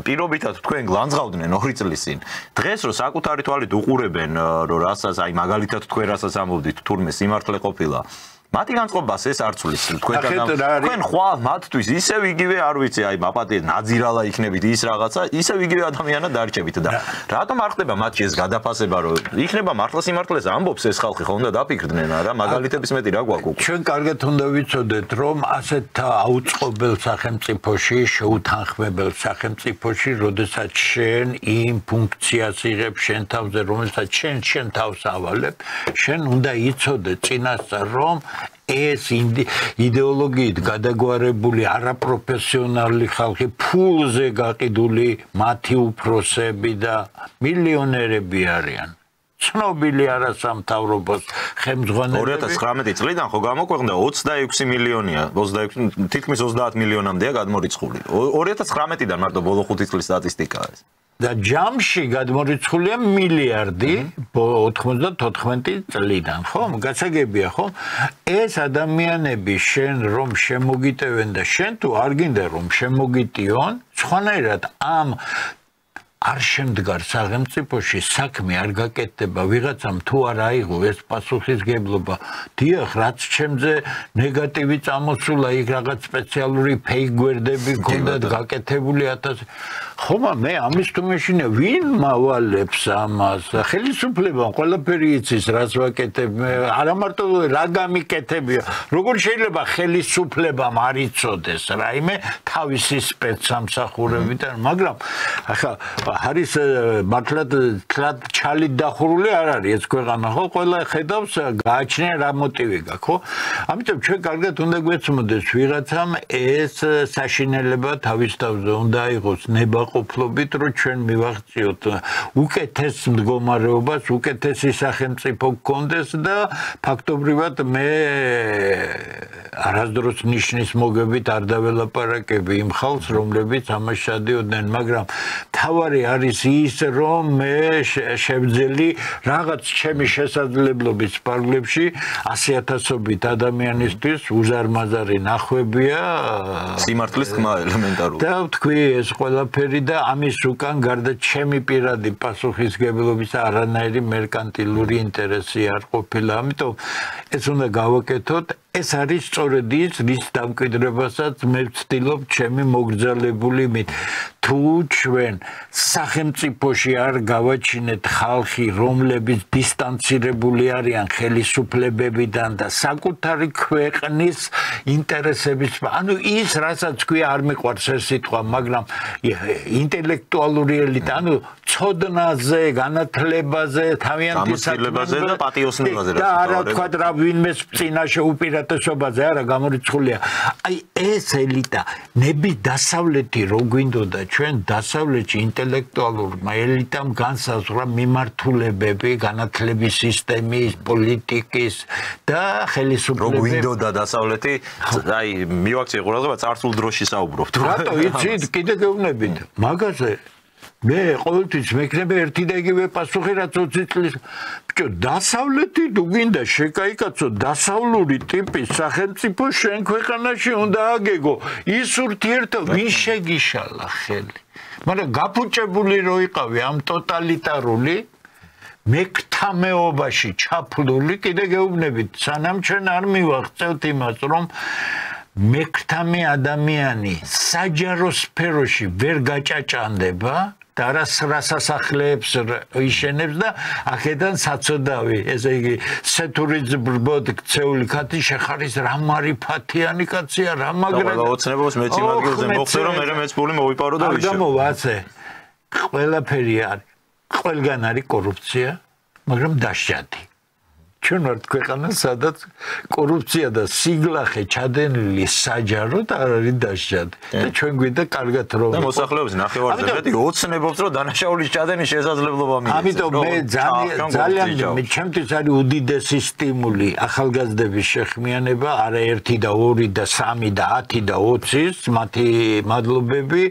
პირობითად თქვენ გლანძღავდნენ 2 წლის წინ დღეს რო საკუთარი თვალით უყურებენ რომ რასაც აი მაგალითად თქვენ რასაც ამბობდით თურმე სიმართლე ყოფილა მათი განწყობას ეს არ ცulis თქვენ ხვალ მათთვის ისევ იგივე არ ვიცი აი მაპატიე ნაძირალა იქნებით ის რაღაცა ისევ იგივე ადამიანად დარჩებით და რატომ არ ხდება მათში ეს გადაფასება რომ იქნება მართლა სიმართლეს ამბობს ეს ხალხი ხო უნდა დაფიქრდნენ არა მაგალითების მეტი რა გვაქვს უკვე ჩვენ კარგად უნდა ვიცოდეთ რომ ასეთ აუწყობელ სახელმწიფოში შეუთანხმებელ სახელმწიფოში როდესაც შენ იმ ფუნქციას იღებ შენ თავზე რომელსაც შენ თავს ავალებ შენ უნდა იცოდე წინასწარ რომ ეს იდეოლოგიით გადაგვარებული არაპროფესიონალი ხალხი ფულზე გაყიდული მათი უფროსები და მილიონერები არიან ცნობილი არასამთავრობოს ხელმძღვანელები 2019 წლიდან ხო გამოქვეყნდა 26 მილიონია 26 თითქმის 30 მილიონამდეა გადმორიცხული 2019-დან მარტო ბოლო 5 წლის სტატისტიკაა ეს და ჯამში გადმორიცხულია მილიარდი 94 წლიდან ხო გასაგებია ხო ეს ადამიანები შენ რომ შემოგიტევენ და შენ თუ არ გინდა რომ შემოგიტიონ სხვანაირად ამ არ შემდგარ სახელმწიფოში საქმე არ გაკეთდება ვიღაცამ თუ არ აიღო ეს პასუხისგებლობა დიახ რაც ჩემზე ნეგატივი წამოსულა იქ რაღაც სპეციალური ფეიქ გვერდები გქონდათ გაკეთებული 1000 ხომა მე ამის თუ მეშინია ვინ მავალებს ამას ხელისუფლებამ ყველაფერი იცის რაც ვაკეთებ არა მარტო რა გამიკეთებია როგორ შეიძლება ხელისუფლებამ არ იცოდეს რაიმე თავისი სპეცსამსახურებიდან მაგრამ ახლა არის მართლად ჩალით დახურული არ არის ეს ქვეყანა ხო ყველა ხედავს გააჩნია რა მოტივი გაქვს ხო ამიტომ ჩვენ კარგად უნდა გვეცმოდეს ვიღაცამ ეს საშინელება თავის თავზე უნდა აიღოს ნებაყოფლობით რომ ჩვენ მივაღწიოთ უკეთეს მდგომარეობას უკეთესი სახელმწიფო გქონდეს და ფაქტობრივად მე არასდროს ნიშნის მოგებით არ დაველაპარაკები იმ ხალხს რომლებიც ამას შედიოდნენ მაგრამ თავარი არის ის რომ მე შევძელი რაღაც ჩემი შესაძლებლობის პარლებში 100,000-ობით ადამიანისთვის უზარმაზარი ნახვებია სიმართლის თქმა ელემენტარული და თქვი ეს ყველაფერი და ამის უკან გარდა ჩემი პირადი პასუხისგებლობის არანაირი მერკანტილური ინტერესი არ ყოფილა ამიტომ ეს უნდა გავაკეთოთ ეს არის სწორედ ის რის დამკვიდრებასაც მე ვცდილობ ჩემი მოგრძალებული მით თუ ჩვენ სახელმწიფოში არ გავაჩინეთ ხალხი რომლებიც დისტანცირებული არიან ხელისუფლებებიდან და საკუთარი ქვეყნის ინტერესების ანუ ის რასაც ქვია არ მიყვარს ეს სიტყვა მაგრამ ინტელექტუალური ელიტა ანუ ცოდნაზე განათლებაზე თავიანთი სამოცილებაზე და პატიოსნებაზე და არა თქვა რა ვინმეს წინაშე უპირატესობაზე არა გამორიცხულია აი ეს ელიტა ნები დასავლეთი რო გვინდოდა ჩვენ დასავლეთში ინტელექტუალურმა ელიტამ განსაზღვრა მიმართულებები განათლების სისტემის პოლიტიკის და ხელისუფლების რო გვინდოდა დასავლეთი აი მივაქციე ყურადღება წარსულ დროში საუბრობთ რატო იცით კიდე გეუბნებით მაგაზე მე ყოველთვის მექნება ერთი და იგივე პასუხი რაც 20 წლის ბიჭო დასავლეთი თუ გინდა შეკაიკაცო დასავლური ტიპის სახელმწიფო შენ ქვეყანაში უნდა აგეგო ის ურთიერთობა ვინ შეგიშალა ხელი მაგრამ გაფუჭებული რო იყავი ამ ტოტალიტარული მეკთამეობაში ჩაფლული კიდე გეუბნებით სანამ ჩვენ არ მივაღწევთ იმას რომ მეკთამე ადამიანი საჯარო სფეროში ვერ გაჭაჭანდება და რასასახლეებს იშენებს და აქედან საწოდავი ესე იგი სეთურიც ბრბოდ ქცეული კაცი შეხარის რა მარიფათიანი კაცია რა მაგრა ოცნებობს მეც იმ ადგილზე მოხდა რომ მე მეც პული მოვიპარო და ვიშე გამოვაცე ყველაფერი არის ყველგან არის კორუფცია მაგრამ დასჯადი ჩვენ ვართ ქვეყანა სადაც კორუფცია და სიგლახე ჩადენილი საჯაროდ არ არის დასჯადი და ჩვენ გვინდა კარგად რომ და მოსახლეობის ნახევარზე ოცნებობს რომ დანაშაულის ჩადენის შესაძლებლობა მიეცეს ამიტომ მე ძალიან ჩემთვის არის უდიდესი სტიმული ახალგაზრდების შეხმიანება არა 1 და 2 და 3 და 10 და 20-ის მათი მადლობები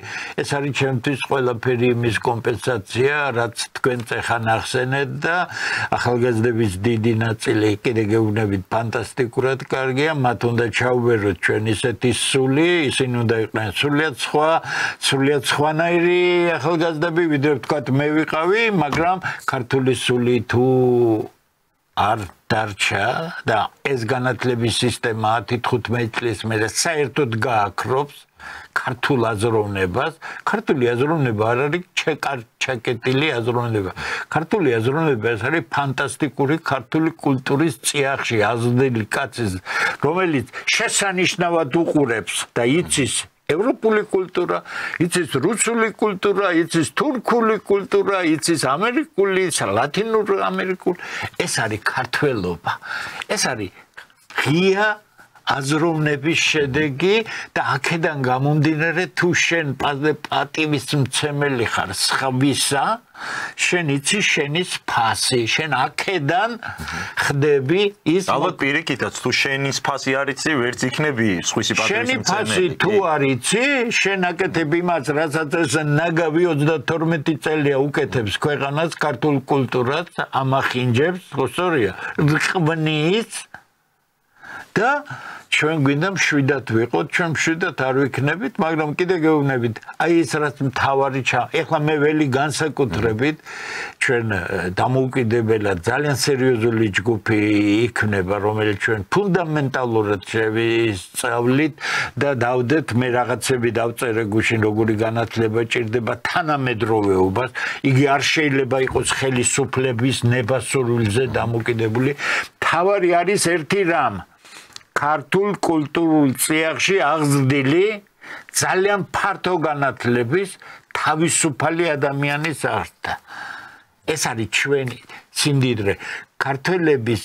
ეს არის ჩემთვის ყველაფერი იმის კომპენსაცია რაც თქვენ წეხან ახსენეთ და ახალგაზრდების დიდი წილი კიდე გეუბნებით ფანტასტიკურად კარგია მათ უნდა ჩაუბეროთ ჩვენ ისეთი სული ისინი უნდა იყვნენ სრულიად სხვანაირი ახალგაზრდები ვიდრე ვთქვათ მე ვიყავი მაგრამ ქართული სული თუ არ დარჩა და ეს განათლების სისტემა 10-15 წლის მერე საერთოდ გააქრობს ქართულ აზროვნებას ქართული აზროვნება არ არის ჩაკეტილი აზროვნება ქართული აზროვნება ეს არის ფანტასტიკური ქართული კულტურის წიაღში აზრდილი კაცის რომელიც შესანიშნავად უყურებს და იცის ევროპული კულტურა, იცის რუსული კულტურა, იცის თურქული კულტურა, იცის ამერიკული, ლათინური ამერიკული, ეს არის ქართველობა. ეს არის ღია აზროვნების შედეგი და აქედან გამომდინარე თუ შენ პატივის მცემელი ხარ სხვისა შენ იცი შენის ფასი შენ აქედან ხდები ის ალბათ პირიქითაც თუ შენის ფასი არ იცი ვერც იქნები სხვისი პატივის მცემელი შენი ფასი თუ არ იცი შენ აკეთებ იმას რასაც ეს ნაგავი 32 წელია უკეთებს ქვეყანას ქართულ კულტურას ამახინჯებს სწორია რყმნის და ჩვენ გვინდა მშვიდად ვიყოთ, ჩვენ მშვიდად არ ვიქნებით, მაგრამ კიდე გეუბნებით, აი ეს რაც მთავარი ეხლა მე ველი განსაკუთრებით ჩვენ დამოუკიდებელად ძალიან სერიოზული ჯგუფი იქნება, რომელიც ჩვენ ფუნდამენტალურად შევისწავლით და დავდეთ მე რაღაცები დავწერე გუშინ როგორი განათლება ჭირდება თანამედროვეობას, იგი არ შეიძლება იყოს ხელისუფლების ნებასურვილზე დამოკიდებული. თავარი არის ერთი რამ ქართულ კულტურულ წიაღში აღზრდილი ძალიან ფართო განათლების თავისუფალი ადამიანის აღზრდა. ეს არის ჩვენი სიმდიდრე. ქართველების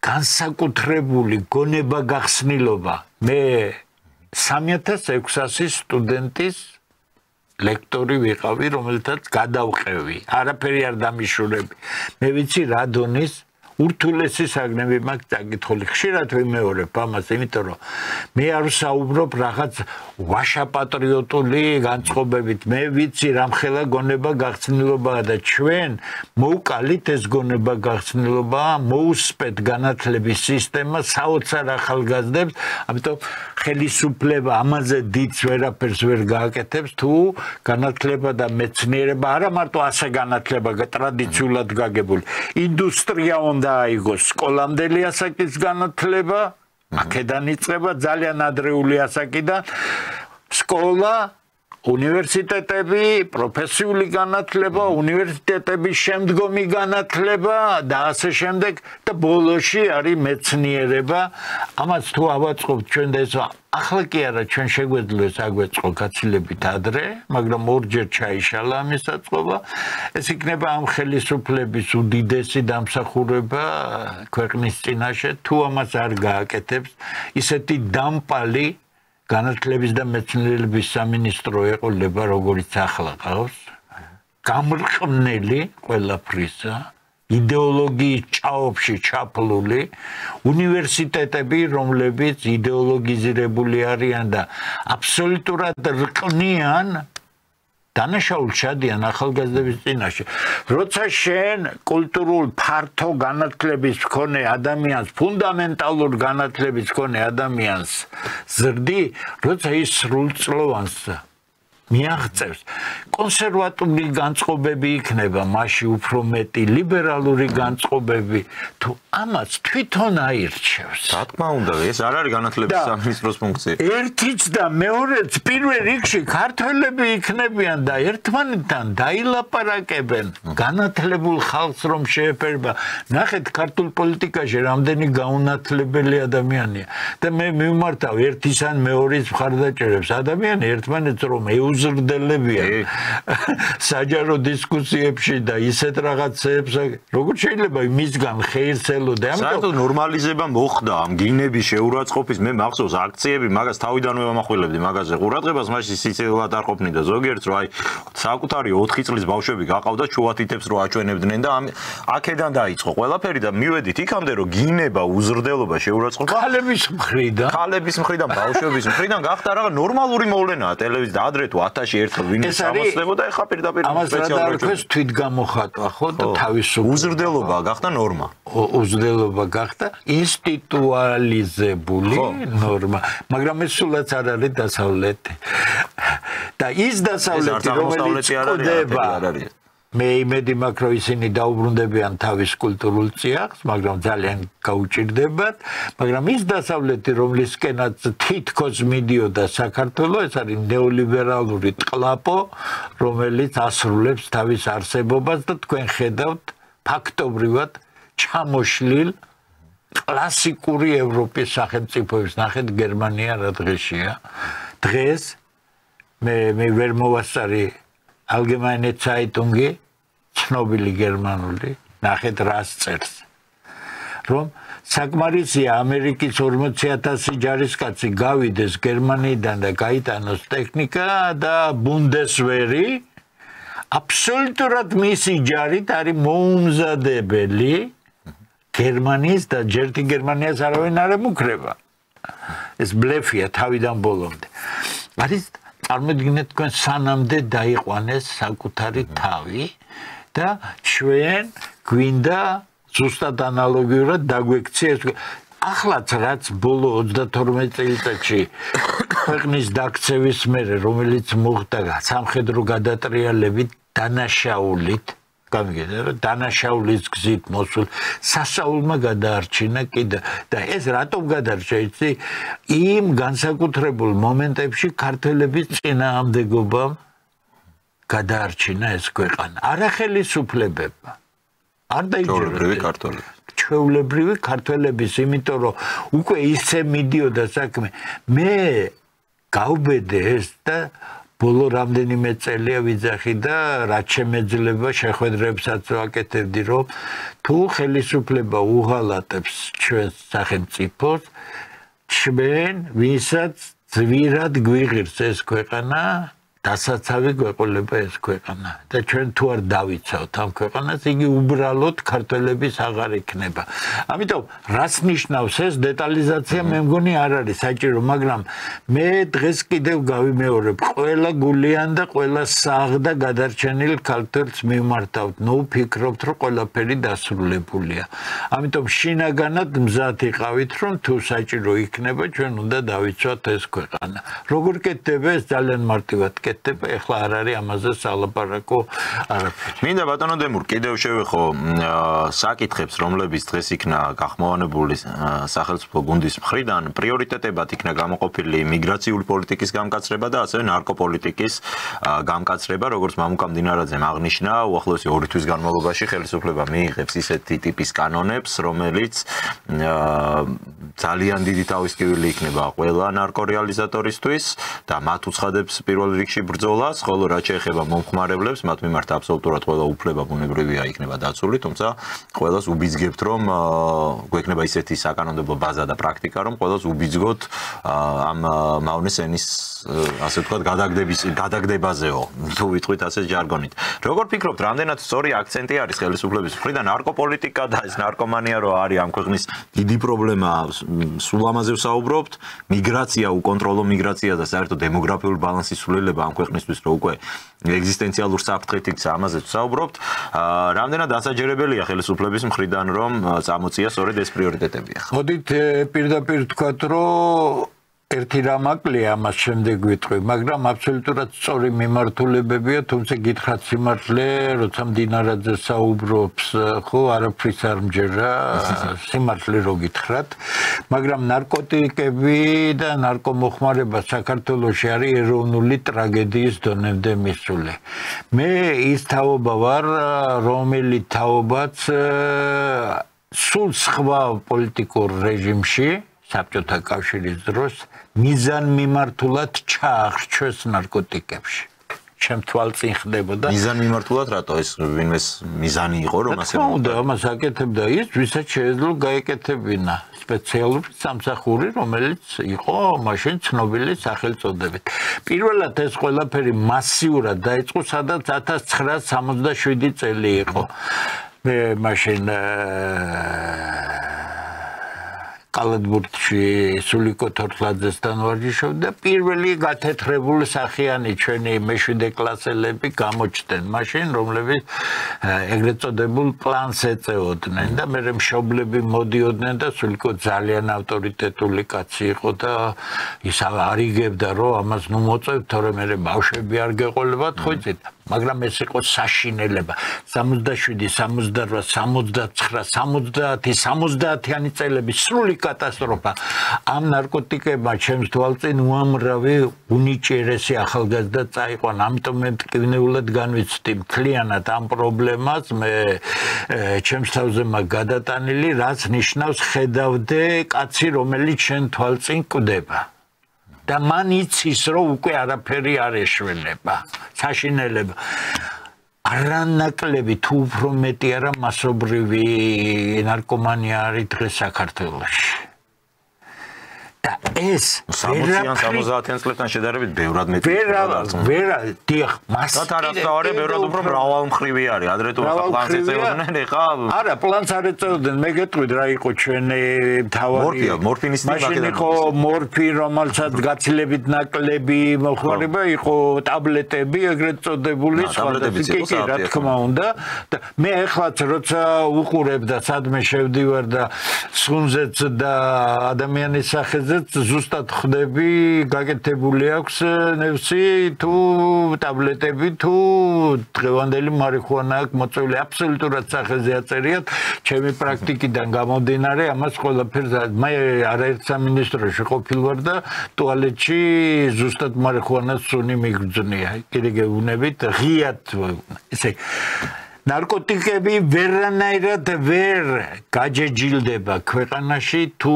განსაკუთრებული გონება გახსნილობა. მე 3600 სტუდენტის ლექტორი ვიყავი, რომელთაც გადავყევი. არაფერი არ დამიშურები. მე ვიცი რა დონის ურთულესი საგნები მაქვს წაკითხული. ხშირად ვიმეორებ ამას, იმიტომ რომ მე არ ვსაუბრობ რაღაც ვაშაპატრიოტული განწყობებით. მე ვიცი რამხელა გონება გახსნილობაა და ჩვენ მოვკალით ეს გონება გახსნილობა, მოусპეთ განათლების სისტემა საოცარ ახალგაზრდებს, ამიტომ ხელისუფლება ამაზე დიდს ვერაფერს ვერ გააკეთებს, თუ განათლება და მეცნიერება არა მარტო ასე განათლება ტრადიციულად გაგებული, ინდუსტრია უნდა აიგოს სკოლამდელი ასაკის განათლება, აქედან იწყება ძალიან ადრეული ასაკიდან სკოლა, უნივერსიტეტები, პროფესიული განათლება, უნივერსიტეტების შემდგომი განათლება და ასე შემდეგ და ბოლოში არის მეცნიერება. ამას თუ ავაწყობთ ჩვენ და ეს ახლა კი არა ჩვენ შეგვეძლოს აგვეწყო გაცილებით ადრე, მაგრამ ორჯერ ჩაიშალა ამის საწყობა. ეს იქნება ამ ხელისუფლების უდიდესი დამსახურება ქვეყნის წინაშე, თუ ამას არ გააკეთებს, ისეთი დამპალი განათლების და მეცნიერების სამინისტრო ეყოლება, როგორც ახლა ყავს, გამრყნელი ყველაფრისა, იდეოლოგიის ჭაობში ჩაფლული, უნივერსიტეტები, რომლებიც იდეოლოგიზირებული არიან და აბსოლუტურად რყნიან დანაშაულ ჩადიან ახალგაზრდების წინაშე. როცა შენ კულტურულ ფართო განათლების მქონე ადამიანს, ფუნდამენტალურ განათლების მქონე ადამიანს ზრდი, როცა ის სრულწლოვანს მიაღწევს, კონსერვატული განწყობები იქნება, მასში უფრო მეტი ლიბერალური განწყობები, თუ ამას თვითონ აირჩევს. რა თქმა უნდა, ეს არ არის განათლების სამინისტროს ფუნქცია. ერთიც და მეორეც პირველ რიგში ქართველები იქნებიან და ერთმანეთთან დაილაპარაკებენ განათლებულ ხალხს რომ შეეფერება. ნახეთ ქართულ პოლიტიკაში რამდენი გაუნათლებელი ადამიანია და მე მივმართავ ერთის ან მეორის მხარდაჭერებს. ადამიანი ერთმანეთს რომ უზრდებიან საჯარო დისკუსიებში და ისეთ რაღაცებს, როგორ შეიძლება მისგან ხეირს ელოდა. საერთოდ ნორმალიზება მოხდა ამ გინების შეურაცხყოფის, მე მახსოვს აქციები, მაგას თავიდანვე ვამახვილებდი მაგაზე ყურადღებას, მაშინ სიცილად არ ყოფნი და ზოგიერთს რომ აი საკუთარი 4 წლის ბავშვები გაყავდა ჩუათითებს რომ აჩვენებდნენ და აქედან დაიწყო ყველაფერი და მივედით იქამდე რომ გინება, უზრდელობა, შეურაცხყოფა ქალების მხრიდან, ბავშვების მხრიდან გახდა რაღაც ნორმალური მოვლენაა ტელევიზია ადრე თუ 1000-ში ერთხელ ვინმე სამოსლებოდა, ეხლა პირდაპირ სპეციალურად ქვეს თვითგამოხატვა, ხო და თავისუფლება. უზრდელობა გახდა ნორმა. უზრდელობა გახდა ინსტიტუალიზებული ნორმა, მაგრამ ეს სულაც არ არის დასავლეთი. და ის დასავლეთი, რომელიც წოდება მე იმედი მაქვს, რომ ისინი დაუბრუნდებიან თავის კულტურულ წიაღს, მაგრამ ძალიან გაუჭირდებათ, მაგრამ ის დასავლეთი, რომლისკენაც თითქოს მიდიოდა საქართველოს, ეს არის ნეოლიბერალური ტყლაპო, რომელიც ასრულებს თავის არსებობას და თქვენ ხედავთ ფაქტობრივად ჩამოშლილ კლასიკური ევროპის სახელმწიფოებს. ნახეთ გერმანია რა დღეშია. დღეს მე ვერ მოვასწარი Allgemeine Zeitungi, ცნობილი გერმანული, ნახეთ რას წერს. რომ საკმარისია ამერიკის 40,000 ჯარისკაცი გავიდეს გერმანიიდან და გაიტანოს ტექნიკა და ბუნდესვერი აბსოლუტურად მისი ჯარით არის მოუმზადებელი გერმანიის და ჯერთი გერმანიას არავინ არ ემუქრება. ეს ბლეფია თავიდან ბოლომდე. არის წარმოიდგინეთ თქვენ სანამდე დაიყვანეს საკუთარი თავი და ჩვენ გვინდა ზუსტად ანალოგიურად დაგვექცია ახლაც რაც ბოლო 32 წელიწადში ქვეყნის დაქცევის მერე რომელიც მოხდა სამხედრო გადატრიალებით დანაშაულით გამიგედა რომ დანაშაულის გზით მოსულ სასაულმა გადაარჩინა კიდე და ეს რატომ გადარჩა იცი იმ განსაკუთრებულ მომენტებში ქართველების წინააღმდეგობამ გადაარჩინა ეს ქვეყანა არა ხელისუფლებებმა არ დაიჯერა ჩვეულებრივი ქართველების იმიტომ რომ უკვე ისე მიდიოდა საქმე მე გავბედე ეს და ბოლო რამდენიმე წელია ვიძახი და რაც შემეძლება შეხვედრებსაც ვაკეთებდი რომ თუ ხელისუფლება უღალატებს ჩვენს სახელმწიფოს ჩვენ ვისაც ძვირად გვიღირს ეს ქვეყანა დასაცავი გვეყოლება ეს ქვეყანა და ჩვენ თუ არ დავიცავთ ამ ქვეყანას იგი უბრალოდ ქართველების აღარ იქნება ამიტომ რას ნიშნავს ეს დეტალიზაცია მე მგონი არ არის საჭირო მაგრამ მე დღეს კიდევ გავიმეორებ ყველა გულიან და ყველა საღ და გადარჩენილ ქართველს მივმართავთ ნუ ვფიქრობთ რომ ყველაფერი დასრულებულია ამიტომ შინაგანად მზად იყავით რომ თუ საჭირო იქნება ჩვენ უნდა დავიცვათ ეს ქვეყანა როგორ კეთდება ეს ძალიან მარტივად ეხლა არ არის ამაზე სალაპარაკო არაფერი. მინდა ბატონო დემურ კიდევ შევეხო საკითხებს რომლებიც დღეს იქნა გახმოვანებული სახელმწიფო გუნდის მხრიდან პრიორიტეტებად იქნა გამოყოფილი მიგრაციული პოლიტიკის გამკაცრება და ასევე ნარკოპოლიტიკის გამკაცრება როგორც მამუკა მდინარაძემ აღნიშნა უახლოესი 2 თვის განმავლობაში ხელისუფლება მიიღებს ისეთი ტიპის კანონებს რომელიც ძალიან დიდი თავისკივილი იქნება ყველა ნარკორეალიზატორისთვის და მათ უცხადებს პირველ რიგში ბრძოლას, ხოლო რაც შეეხება მომხმარებლებს, მათ მიმართ აბსოლუტურად ყველა უფლება ბუნებრივია იქნება დაცული, თუმცა ყველას უბიძგებთ, რომ გვექნება ისეთი საკანონმდებლო ბაზა და პრაქტიკა, რომ ყველას უბიძგოთ ამ მავნეს ენის, ასე ვთქვათ, გადაგდებაზეო, თუ ვიტყვით ასე ჟარგონით. როგორ ფიქრობთ, რამდენად სწორი აქცენტი არის ხელისუფლების მხრიდან ნარკოპოლიტიკა და ეს ნარკომანია რო არის ამ ქვეყნის დიდი პრობლემა, სულ ამაზე ვსაუბრობთ, მიგრაცია, უკონტროლო მიგრაცია და საერთოდ დემოგრაფიული ბალანსის სულელება ამ ქვეყნისთვის რო უკვე ეგზისტენციალურ საფრთხეთ იქცა ამაზე ვსაუბრობთ, რამდენად დასაჯერებელია ხელისუფლების მხრიდან რომ წამოწია სწორედ ეს პრიორიტეტებია. მოდით პირდაპირ ვთქვათ, რომ ერთი რამ აკლია ამას შემდეგ ვიტყვი, მაგრამ აბსოლუტურად სწორი მიმართულებებია, თუმცა გითხრათ სიმართლე, როცა მდინარაძე საუბრობს, ხო, არაფრის არ მჯერა, სიმართლე რო გითხრათ, მაგრამ ნარკოტიკები და ნარკომოხმარება საქართველოში არის ეროვნული ტრაგედიის დონემდე მისული. მე ის თაობა ვარ, რომელიც თაობაც სულ სხვა პოლიტიკურ რეჟიმში საბჭოთა კავშირის დროს მიზანმიმართულად ჩაახრჩეს ნარკოტიკებში. ჩემ თვალწინ ხდებოდა. მიზანმიმართულად რატო ეს ვინმეს მიზანი იყო რომ ასე უნდა ამას აკეთებდა ის, ვისაც შეეძლო გაეკეთებინა სპეციალური სამსახური, რომელიც იყო მაშინ ცნობილი სახელწოდებით. პირველად ეს ყველაფერი მასიურად დაიწყო, სადაც 1967 წელი იყო. მე მაშინ კალათბურთში სულიკო თორთლაძესთან ვარჯიშობდი და პირველი გათეთრებული სახიანი ჩვენი მეშვიდე კლასელები გამოჩნდნენ მაშინ, რომლებიც ეგრეთ წოდებულ პლანს ეწეოდნენ და მე მშობლები მოდიოდნენ და სულიკო ძალიან ავტორიტეტული კაცი იყო და ის არიგებდა რომ ამას ნუ მოწევთ, თორემ მე ბავშვები არ გეყოლებათ, ხო იცით? მაგრამ ეს იყო საშინელება 67, 68, 69, 70, 70-იანი წელები სრული კატასტროფა. ამ ნარკოტიკებმა ჩემს თვალწინ უამრავი უნიჭიერესი ახალგაზრდა წაიყვან. ამიტომ მე მტკივნეულად განვიცდი მთლიანად ამ პრობლემას. მე ჩემს თავზე მაქვს გადატანილი, რაც ნიშნავს ხედავდე კაცი, რომელიც შენ თვალწინ კვდება. და მან იცის რომ უკვე არაფერი არ ეშველება საშინელება არანაკლები თუ უფრო მეტი არა მასობრივი ნარკომანია არის დღეს საქართველოში და ეს 60-70 წლებთან შედარებით ბევრად მეტი. ვერა, დიახ, მას არასწორია, ბევრად უფრო მრავალმხრივი არის. ადრე თუ პლანს ეწეოდნენ, ეხა არა, პლანს არ ეწეოდნენ, მე გეტყვით რა იყო ჩვენი თავი. მორფინის მაშინ იყო მორფი, რომელსაც გაცილებით ნაკლები მოხმარება, იყო ტაბლეტები, ეგრეთ წოდებული, სხვა რა თქმა უნდა და მე ეხლაც როცა უყურებ და სადმე შევდივარ და სუნზეც და ადამიანის სახეზეც ზუსტად ხვდები გაკეთებული აქვს ნევსი თუ ტაბლეტები თუ დღევანდელი მარიხუანა აქვს მოწვეული აბსოლუტურად სახეზე აწერიათ ჩემი პრაქტიკიდან გამომდინარე ამას ყველაფერს მე არაერთ სამინისტროში ყოფილვარ და ტუალეტში ზუსტად მარიხუანას სუნი მიგრძნია კიდე გეუბნებით ღიად ესე ნარკოტიკები ვერანაირად ვერ გაჯეჯილდება ქვეყანაში თუ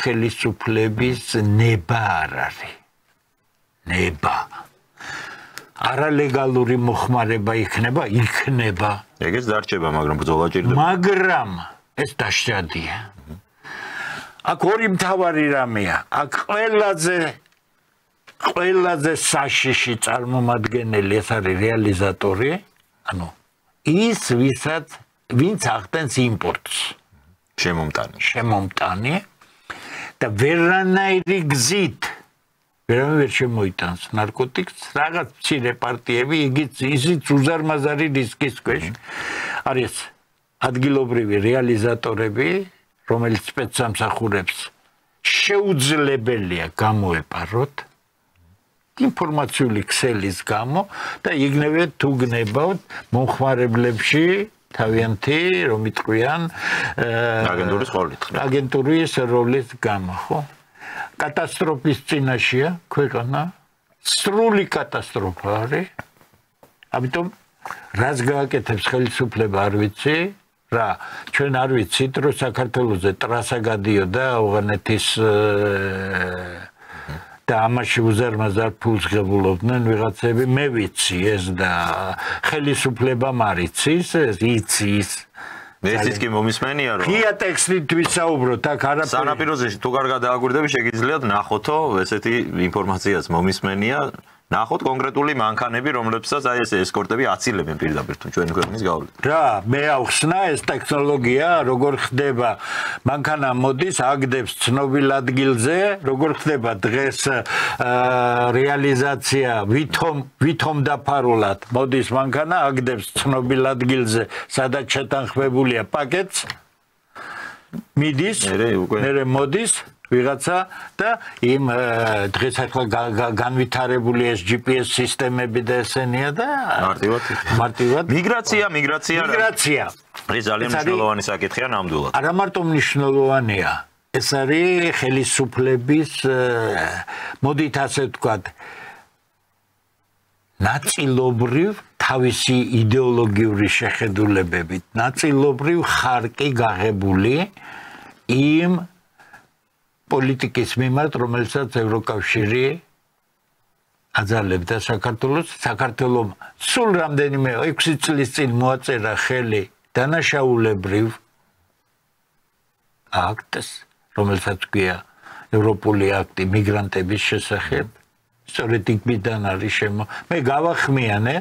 ხელისუფლების ნება არ არის. ნება. არალეგალური მოხმარება იქნება. ეგეც დარჩება, მაგრამ ბრძოლა ჭირდება. მაგრამ ეს დაშადია. აქ ორი მთავარი რამეა. აქ ყველაზე საშიში წარმომადგენელი ეს არის რეალიზატორი, ანუ ის ვინც ახდენს იმპორტს შემომტანი და ვერანაირი გზით ვერ შემოიტანს ნარკოტიკს რაღაც მცირე პარტიები ისიც უზარმაზარი რისკის ქვეშ არის ადგილობრივი რეალიზატორები რომელიც სპეცსამსახურებს შეუძლებელია გამოეპაროთ ინფორმაციული ქსელის გამო და იგნებათ თუ გნებავთ მომხმარებლებში თავიანთი რომ იტყვიან აგენტურის როლის გამო ხო კატასტროფის წინაშეა ქვეყანა სრული კატასტროფა არის ამიტომ რაც გააკეთებს ხელისუფლება არ ვიცი რა ჩვენ არ ვიცით რომ საქართველოზე ტრასა გადიოდა ავღანეთის და ამაში უზარმაზარ ფულს ღებულობდნენ ვიღაცები მე ვიცი ეს და ხელისუფლებამ არ იცის ეს იცის ესიც კი მომისმენია რომ ღია ტექსტით ვისაუბროთ აქ არაფერი სანაპიროზე თუ კარგად დააგვირდები შეგიძლიათ ნახოთო ესეთი ინფორმაციაც მომისმენია ნახოთ კონკრეტული მანქანები რომლებსაც აი ეს ესკორტები აცილებენ პირდაპირ თუ ჩვენი ქვეყნის გავლით რა მე ავხსნა ეს ტექნოლოგია როგორ ხდება მანქანა მოდის აგდებს ცნობილ ადგილზე როგორ ხდება დღეს რეალიზაცია ვითომ დაფარულად მოდის მანქანა აგდებს ცნობილ ადგილზე სადაც შეთანხმებულია პაკეტს მიდის მერე მოდის ვიღაცა და იმ დღეს ახლა განვითარებული ეს GPS სისტემები და ესენია და მარტივად მიგრაცია ეს ძალიან მნიშვნელოვანი საკითხია ნამდვილად არა მარტო მნიშვნელოვანია ეს არის ხელისუფლების მოდით ასე ვთქვათ ნაწილობრივ თავისი იდეოლოგიური შეხედულებებით ნაწილობრივ ხარკი გაღებული იმ პოლიტიკის მიმართ, რომელსაც ევროკავშირი აძალებდა საქართველოს სულ რამდენიმე 6 წლის წინ მოაწერა ხელი დანაშაულებრივ აქტს, რომელსაც ქვია ევროპული აქტი მიგრანტების შესახებ. სწორედ იქიდან არის მე გავახმიანე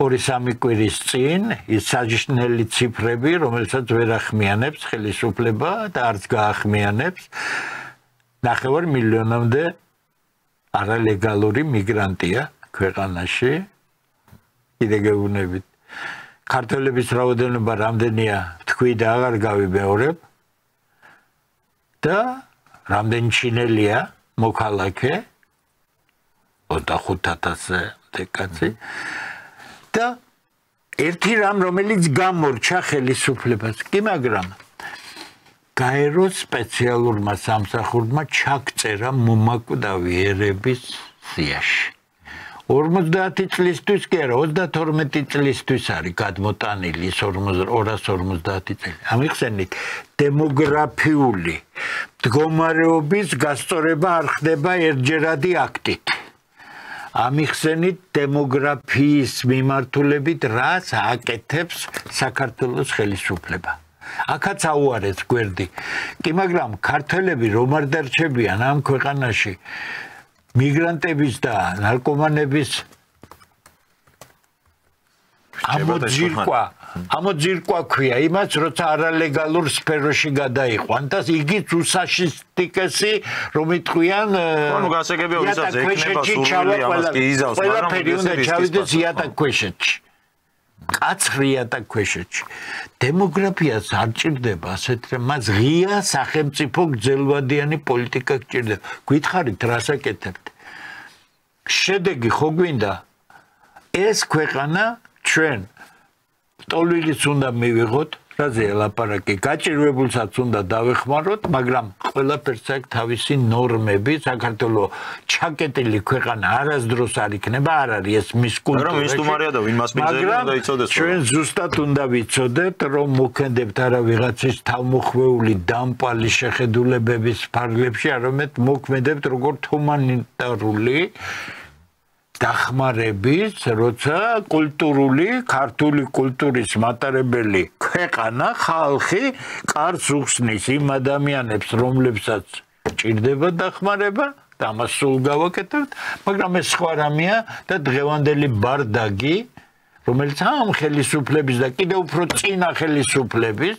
2-3 კვირის წინ ის საჯიშნელი ციფრები, რომელსაც ვერ ახმიანებს ხელისუფლება და არც გაახმიანებს 9 მილიონამდე არალეგალური მიგრანტია ქვეყანაში. კიდე გეუბნებით. ქართველების რაოდენობა რამდენია, თქვი და აღარ გავიმეორებ. და რამდენი ჩინელია მოქალაქე 25,000 კაცი. და ერთი რამ რომელიც გამორჩა ხელისუფლებას კი მაგრამ გაეროს სპეციალურმა სამსახურმა ჩაგწერა მომაკვდავი ერების სიაში 50 წლისთვის კი არა 32 წლისთვის არის გადმოტანილი 250 წელი ამიხსენით დემოგრაფიული მდგომარეობის გასწორება არ ხდება ერთჯერადი აქტით ამიხსენით დემოგრაფიის მიმართულებით რას აკეთებს საქართველოს ხელისუფლება. აქაც აუარეს გვერდი. კი, მაგრამ ქართველები რომ არ დარჩებიან ამ ქვეყანაში მიგრანტების და ნარკომანების ამოძირკვა ქვია იმას, როცა არალეგალურ სფეროში გადაიყვან და იგიც უსაშისტიკესი, რომ იტყვიან ანუ გასაგებია ვისაც ეკნება სურვილი ამას კი იზავს, მაგრამ უნდა ჩავიდეს იატაკქვეშეთში. კაცრი იატაკქვეშეთში. დემოგრაფიას არ ჭირდება ასეთ მას ღია სახელმწიფო გრძელვადიანი პოლიტიკა გჭირდება. გითხარით რას აკეთებთ? შედეგი ხო გვინდა ეს ქვეყანა ჩვენ ტოლვილიც უნდა მივიღოთ, რაზე ლაპარაკი, გაჭირვებულსაც უნდა დავეხმაროთ, მაგრამ ყველაფერს აქვს თავისი ნორმები, საქართველოს ჩაკეტილი ქვეყანა არასდროს არ იქნება, არ არის ეს მის კულტურაში. მაგრამ ის თუმარია და ვინ მას მიძებნა და იცოდეს. ჩვენ ზუსტად უნდა ვიცოდეთ, რომ მოქმედებთ არა ვიღაცის თავმოხვეული დამპალი შეხედულებების ფარგლებში, არამედ მოქმედებთ როგორც ჰუმანიტარული დახმარების, როცა კულტურული, ქართული კულტურის მატარებელი ქვეყანა, ხალხი კარს უხსნის იმ ადამიანებს, რომლებსაც ჭირდება დახმარება და ამას სულ გავაკეთებთ, მაგრამ ეს სხვა რამეა და დღევანდელი ბარდაგი, რომელიც ამ ხელისუფლების და კიდევ უფრო წინა ხელისუფლების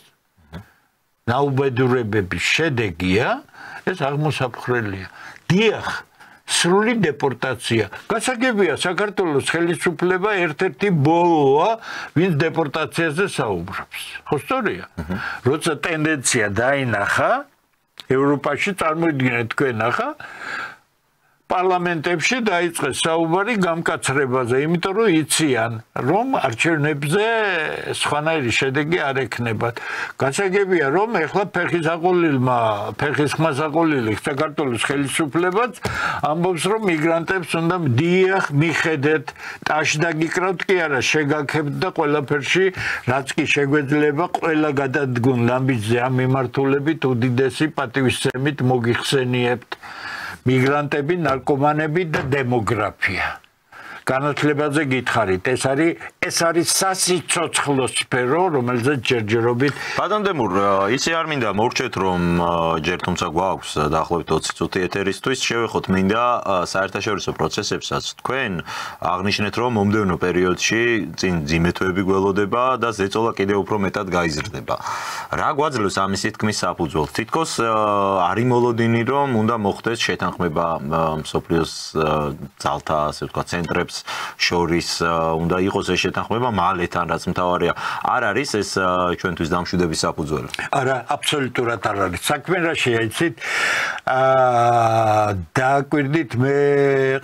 ნაუბედურებების შედეგია, ეს აღმოსაფხრელია. დიახ, სრული დეპორტაცია. გასაგებია, საქართველოს ხელისუფლება ერთ-ერთი ბოლოა, ვინც დეპორტაციაზე საუბრობს. ხო სწორია? როცა ტენდენცია დაინახა ევროპაში, წარმოიდგინეთ თქვენ ახლა პარლამენტებში დაიწყეს საუბარი გამკაცრებაზე, იმიტომ რომ იციან, რომ არჩევნებზე სხვანაირი შედეგი არ ექნებათ. გასაგებია, რომ ეხლა ფეხის ხმასაყოლილი საქართველოს ხელისუფლებაც ამბობს, რომ მიგრანტებს უნდა დიახ მიხედეთ, ტაში დაგიკრავთ კი არა, შეგაქებთ და ყველაფერში, რაც კი შეგვეძლება, ყველა გადადგონ ლამბიძე ამ მიმართულებით უდიდესი პატივისცემით მოგიხსენიებთ. მიგრანტები, ნარკომანები და დემოგრაფია. განათლებაზე გითხარით, ეს არის სასიცოცხლო სფერო, რომელზეც ჯერჯერობით ბატონ დემურ, ისე არ მინდა მორჩეთ, რომ ჯერ თუმცა გვაქვს დაახლოებით 20 წუთი ეთერისთვის, შევეხოთ მინდა საერთაშორისო პროცესებსაც. თქვენ აღნიშნეთ, რომ მომდევნო პერიოდში წინ ძიმეთოები გველოდება და ზეწოლა კიდევ უფრო მეტად გაიზრდება. რა გვაძლევს ამის თქმის საფუძველს? თითქოს არის მოლოდინი, რომ უნდა მოხდეს შეთანხმება მსოფლიოს ძალთა, ასე ვთქვათ, ცენტრებს შორის უნდა იყოს ეს შეთანხმება მალეთან, რაც მთავარია. არ არის ეს ჩვენთვის დამშვიდების საფუძველი? არა, აბსოლუტურად არ არის. საქმე რა შეიცით? დააკვირდით, მე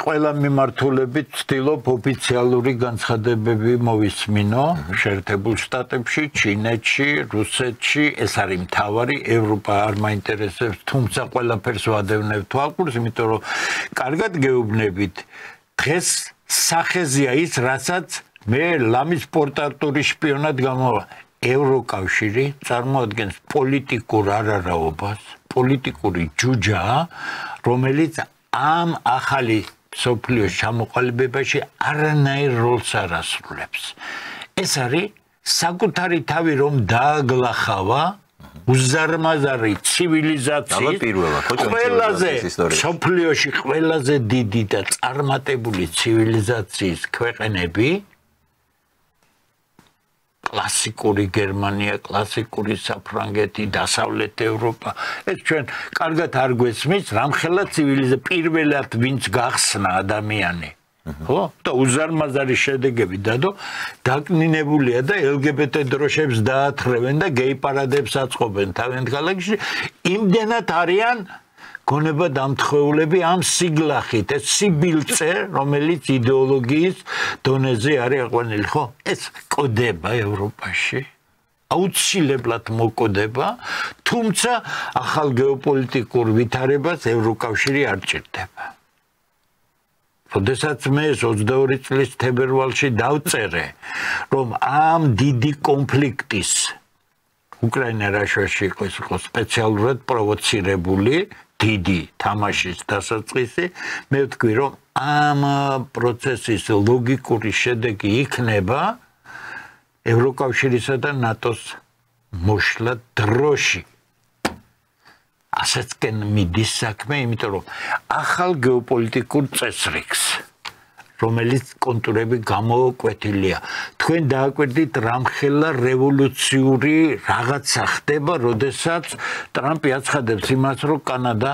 ყველა მიმართულებით ვცდილობ ოფიციალური განცხადებები მოვისმინო შეერთებულ შტატებში, ჩინეთში, რუსეთში, ეს არის მთავარი, ევროპა არ მაინტერესებს, თუმცა ყველაფერს ვადევნებ თვალყურს, იმიტომ რომ კარგად გეუბნებით, დღეს სახეზია ის, რასაც მე ლამის პორტარტული შპიონად გამოვა. ევროკავშირი წარმოადგენს პოლიტიკურ არარაობას, პოლიტიკური ჯუჯაა, რომელიც ამ ახალი სოფლიოს ჩამოყალიბებაში არანაირ როლს არ ასრულებს. ეს არის საკუთარი თავი რომ დააგლახავა უზარმაზარი ცივილიზაციის ყველაზე სოფლიოში ყველაზე დიდი და წარმატებული ცივილიზაციის ქვეყნები კლასიკური გერმანია, კლასიკური საფრანგეთი, დასავლეთ ევროპა. ეს ჩვენ კარგად არ გვესმის, რამხელა ცივილიზაცია პირველად ვინც გახსნა ადამიანი. ხო? და უზარმაზარი შედეგები დადო, დაკნინებულია და LGBT დროშებს დაათხრევენ და გეი პარადებს აწყობენ თავიანთ ქალაქში. იმდენად არიან გონება დამთხეულები ამ სიგლახით, ეს სიბილწე, რომელიც იდეოლოგიის დონეზე არის აყვანილი, ხო? ეს კოდება ევროპაში. აუცილებლად მოკოდება, თუმცა ახალ გეოპოლიტიკურ ვითარებას ევროკავშირი არ ჭირდება. როდესაც მე 22 წლის თებერვალში დავწერე, რომ ამ დიდი კონფლიქტის უკრაინა-რაშიაში იყო სპეციალურად პროვოცირებული დიდი თამაშის დასაწყისი, მე ვთქვი, რომ ამ პროცესის ლოგიკური შედეგი იქნება ევროკავშირისა და ნატოს მოშლა დროში. ასეთკენ მიდის საქმე, იმიტომ რომ ახალ გეოპოლიტიკურ წესრიგს, რომელიც კონტურები გამოკვეთილია. თქვენ დააკვირდით რამხელა რევოლუციური რაღაცა ხდება, როდესაც ტრამპი აცხადებს იმას, რომ კანადა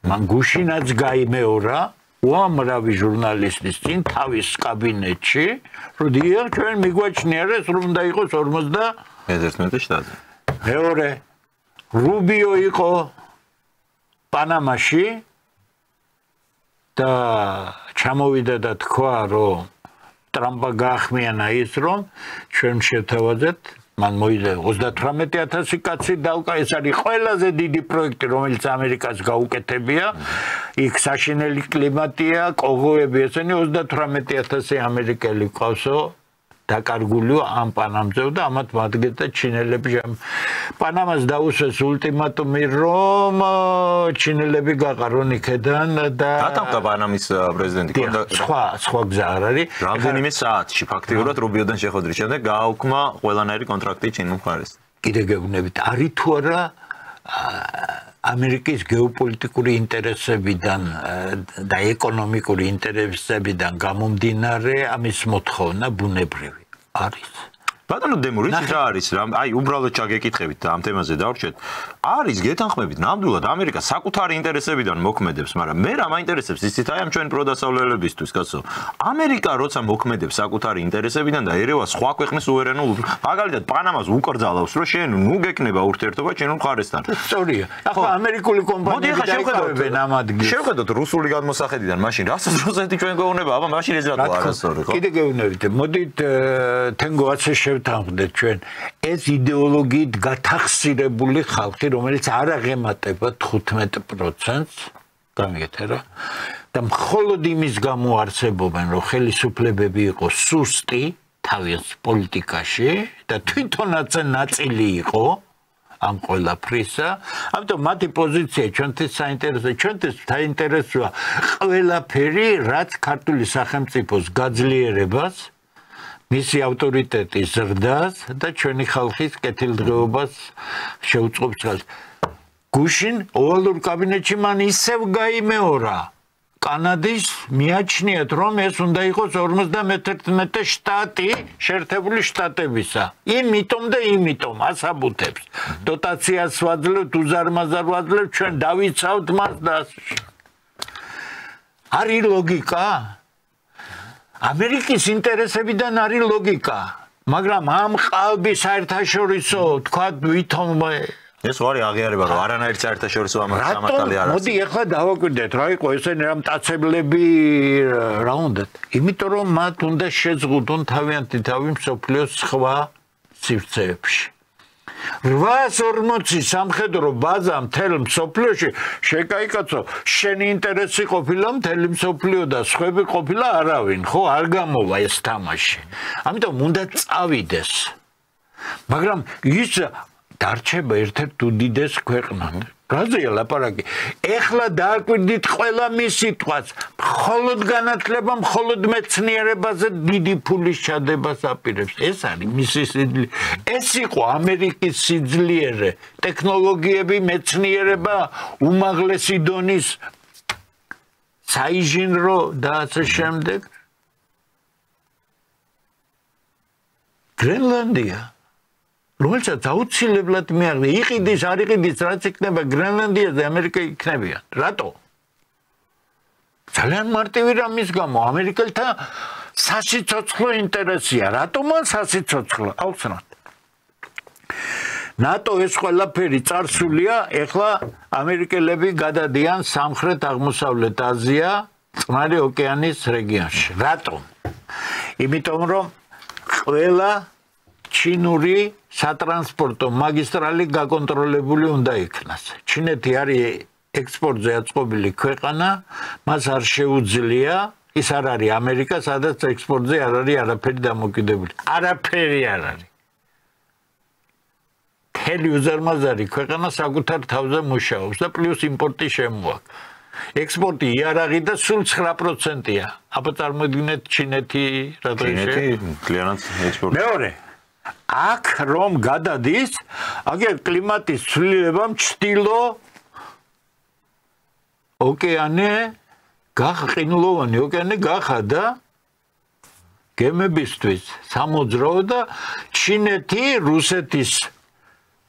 მან გუშინაც გაიმეორა უამრავი ჟურნალისტის წინ თავის კაბინეტში, რომ დიახ, ჩვენ მიგვაჩნიარეს, რომ უნდა იყოს 51 შტატი. მეორე რუბიო იყო პანამაში და ჩამოვიდა და თქვა, რომ ტრამპმა გაახმიანა ის, რომ ჩვენ შევთავაზეთ, მან მოიდა 38,000 კაცი დავკა, ეს არის ყველაზე დიდი პროექტი, რომელიც ამერიკას გაუკეთებია. იქ საშინელი კლიმატია, კოღოები, ესენი 38,000 ამერიკელი ყავსო დაკარგულიო ამ პანამზე და ამათ მადგეთ და ჩინელები პანამას დაუსვეს ულტიმატუმი, რომ ჩინელები გაყარონ იქედან და დათანხმდა პანამის პრეზიდენტი კონდა სხვა გზა არ არის. რამდენიმე საათში ფაქტიურად რუბიოდან შეხვედრის შემდეგ გააუქმა ყველანაირი კონტრაქტი ჩინურ მხარეს. კიდე გეუბნებით, არის თუ არა ამერიკის გეოპოლიტიკური ინტერესებიდან და ეკონომიკური ინტერესებიდან გამომდინარე ამის მოთხოვნა ბუნებრივი არის. ბატონო დემური, რა არის? აი, უბრალოდ ჩაგეკითხებით და ამ თემაზე დავრჩეთ. არის გეთანხმებით, ნამდვილად ამერიკა საკუთარი ინტერესებიდან მოქმედებს, მაგრამ მე რა მაინტერესებს ისიც აი ამ ჩვენ პროდასავლებლებისთვის, კაცო. ამერიკა როცა მოქმედებს საკუთარი ინტერესებიდან და ერევა სხვა ქვეყნის სუვერენულ, მაგალითად პანამას უკრძალავს, რომ შენ ნუ გეკნება ურთიერთობა ჩინურ მხარესთან. სწორია. ახლა ამერიკული კომპანიები დაიკავებენ ამ ადგილს. შევხედოთ რუსული გადმოსახედიდან, მაშინ რასაც რუსეთი ჩვენ გვეუბნება, აბა მაშინ ეს რატო არასწორი, ხო? კიდე გეუბნებით, მოდით თენგო ასე შევთანხმდეთ ჩვენ ეს იდეოლოგიით გათახსირებული ხალხი, რომელიც არ აღემატება 15%-ს, გამიგეთ რა? და მხოლოდ იმის გამო არსებობენ, რომ ხელისუფლებები იყო სუსტი თავის პოლიტიკაში და თვითონაც ნაწილი იყო ამ ყველაფრისა. ამიტომ მათი პოზიცია ჩვენთვის საინტერესოა, ჩვენთვის საინტერესოა ყველაფერი, რაც ქართული სახელმწიფოს გაძლიერებას, მისი ავტორიტეტის ზრდას და ჩვენი ხალხის კეთილდღეობას შეუწყობს. გუშინ ოვალურ კაბინეტში მან ისევ გაიმეორა კანადის მიაჩნიათ, რომ ეს უნდა იყოს 51 შტატი შეერთებული შტატებისა. იმიტომ და იმიტომ ასაბუთებს. დოტაციას ვაძლევთ, უზარმაზარ ვაძლევთ, ჩვენ დავიცავთ მას და არის ლოგიკა? ამერიკის ინტერესებიდან არის ლოგიკა, მაგრამ ამ ყალბი საერთაშორისო, თქვა ვითომ ეს ვარი აღიარება, რომ არანაირ საერთაშორისო სამართალი არ არის. მოდი ახლა დავაკვირდეთ, რა იყო ესენი რა მტაცებლები რა უნდათ? იმიტომ რომ მათ უნდა შეზღუდონ თავიანთი თავი მსოფლიოს სხვა სივრცეებში. 840 სამხედრო ბაზა მთელ მსოფლიოში, შეკაიკაცო, შენი ინტერესი ყოფილა მთელი მსოფლიო და სხვები ყოფილა არავინ, ხო, არ გამოვა ეს თამაში. ამიტომ უნდა წავიდეს. მაგრამ ის დარჩება ერთ-ერთ უდიდეს ქვეყნად. რაზეა ლაპარაკი? ეხლა დააკვირდით ყველა მის სიტყვას, მხოლოდ განათლება, მხოლოდ მეცნიერებაზე დიდი ფულის ჩადებას აპირებს. ეს არის მისი სიძლიერე. ეს იყო ამერიკის სიძლიერე, ტექნოლოგიები, მეცნიერება, უმაღლესი დონის საინჟინრო და ასე შემდეგ. გრენლანდია რომელსაც აუცილებლად მიაღწია, იყიდის, არ იყიდის, რაც იქნება გრენლანდიაზე, ამერიკა იქნებიან. რატო? ძალიან მარტივი რამის გამო, ამერიკელთა სასიცოცხლო ინტერესია. რატო მან სასიცოცხლო? აუცნად. ნატო ეს ყველაფერი წარსულია, ეხლა ამერიკელები გადადიან სამხრეთ აღმოსავლეთ აზია, წყნარი ოკეანის რეგიონში. რატო? იმიტომ რომ ყველა ჩინური სატრანსპორტო მაგისტრალი გაკონტროლებული უნდა იქნას. ჩინეთი არის ექსპორტზე აწყობილი ქვეყანა, მას არ შეუძლია, ის არ არის ამერიკა, სადაც ექსპორტზე არ არის არაფერი დამოკიდებული. არაფერი არ არის. მთელი უზარმაზარი ქვეყანა საკუთარ თავზე მუშაობს და პლუს იმპორტი შემოაქვს. ექსპორტი იარაღი და სულ 9%-ია. აბა წარმოიდგინეთ ჩინეთი რა დღეში. ჩინეთი კლიანტ ექსპორტი. მეორე აქ რომ გადადის, აგერ კლიმატის ცვლილება ჩtildeო ოკეანე ყინულოვანი ოკეანე გახადა გემებისთვის სამოძრაო და ჩინეთი რუსეთის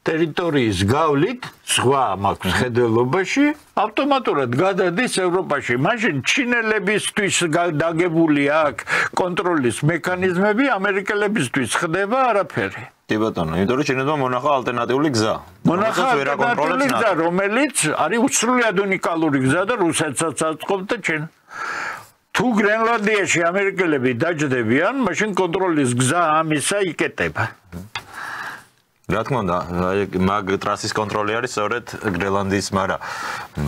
ტერიტორიის გავლით სხვა მაქვს ხედველობაში ავტომატურად გადადის ევროპაში. მაშინ ჩინელებისთვის დაგებული აქ კონტროლის მექანიზმები, ამერიკელებისთვის ხდება არაფერი. კი ბატონო, იმიტომ რომ ჩინეთმა მონახა ალტერნატიული გზა. მონახა ალტერნატიული გზა, რომელიც არის უსრულიად უნიკალური გზა და რუსეთსაც აწყობს და ჩინეთს. თუ გრენლანდიაში ამერიკელები დაჯდებიან, მაშინ კონტროლის გზა ამისა იკეტება. რა თქმა უნდა, მაგ ტრასის კონტროლი არის სწორედ გრენლანდიის, მაგრამ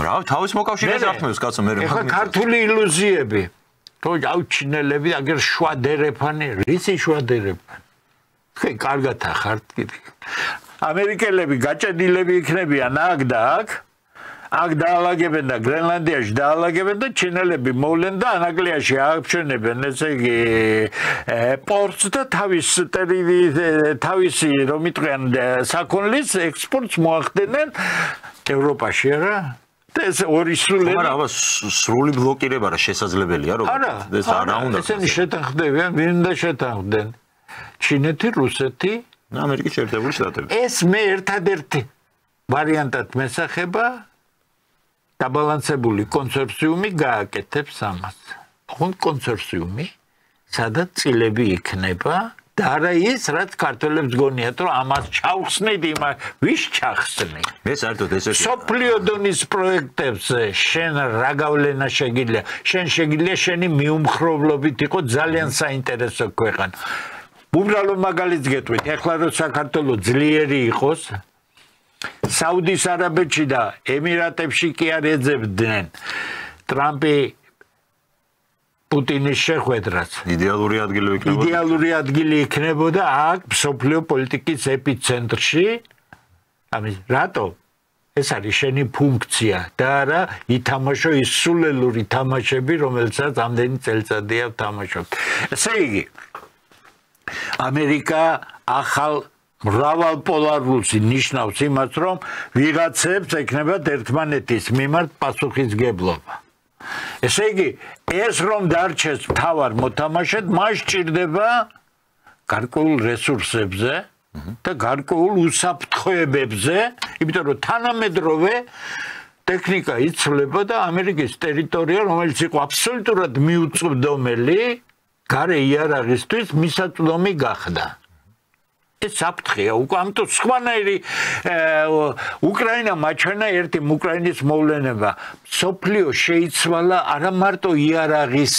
რა თავის მოკავშირეზე ახმევს კაცო მე. ეხლა ქართული ილუზიები. თუ ჩინელები აგერ შვადერეფანი, რისი შვადერეფანი? ხე კარგად ახართ კიდე. ამერიკელები გაჭედილები იქნებიან აქ და აქ. აქ დაალაგებენ და გრენლანდიაში დაალაგებენ და ჩინელები მოვლენ და ანაკლიაში აჩვენებენ ესე იგი პორტს და თავისი რომ იტყვიან საქონლის ექსპორტს მოახდენენ ევროპაში რა და ეს ორი სრული მაგრამ აბა სრული ბლოკირება რა შესაძლებელია რომ ეს არა უნდა ესენი შეთანხმდებიან ვინ უნდა შეთანხმდნენ ჩინეთი რუსეთი ამერიკის შეერთებული შტატები ეს მე ერთადერთი ვარიანტად მესახება დაბალანსებული კონსორციუმი გააკეთებს ამას. ხომ კონსორციუმი, სადაც წილები იქნება და არა ის, რაც ქართველებს გონიათ, რომ ამას ჩავხსნით, ვის ჩახსნით. მე საერთოდ ესე სოფლიო დონის პროექტებს შენ რა გავლენა შეგიძლია? შენ შეგიძლია შენი მიუმხრობლობით იყო ძალიან საინტერესო ქვეყანა. უბრალოდ მაგალითს გეტყვით, ეხლა რომ საქართველო ძლიერი იყოს საუდის არაბეთში და ემირატებში კი არ ეძებდნენ ტრამპი პუტინის შეხვედრას. იდეალური ადგილი იქნებოდა აქ მსოფლიო პოლიტიკის ეპიცენტრში. ამის რატო? ეს არის შენი ფუნქცია და არა ითამაშო ის სულელური თამაშები, რომელსაც ამდენი წელიწადია ვთამაშობ. ესე იგი ამერიკა ახალ მრავალპოლარულს ნიშნავს იმას, რომ ვიღაცებს ექნებათ ერთმანეთის მიმართ პასუხისგებლობა. ესე იგი, ეს რომ დარჩეს მთავარ მოთამაშედ, მას სჭირდება გარკვეულ რესურსებზე და გარკვეულ უსაფრთხოებებზე, იმიტომ რომ თანამედროვე ტექნიკა იცვლება და ამერიკის ტერიტორია, რომელიც იყო აბსოლუტურად მიუწვდომელი, გარე იარაღისთვის მისაწვდომი გახდა. ეს საფრთხეა უკვე ამიტომ სხვანაირი უკრაინა მაჩვენა ერთი უკრაინის მოვლენება სოფლიო შეიცვალა არა მარტო იარაღის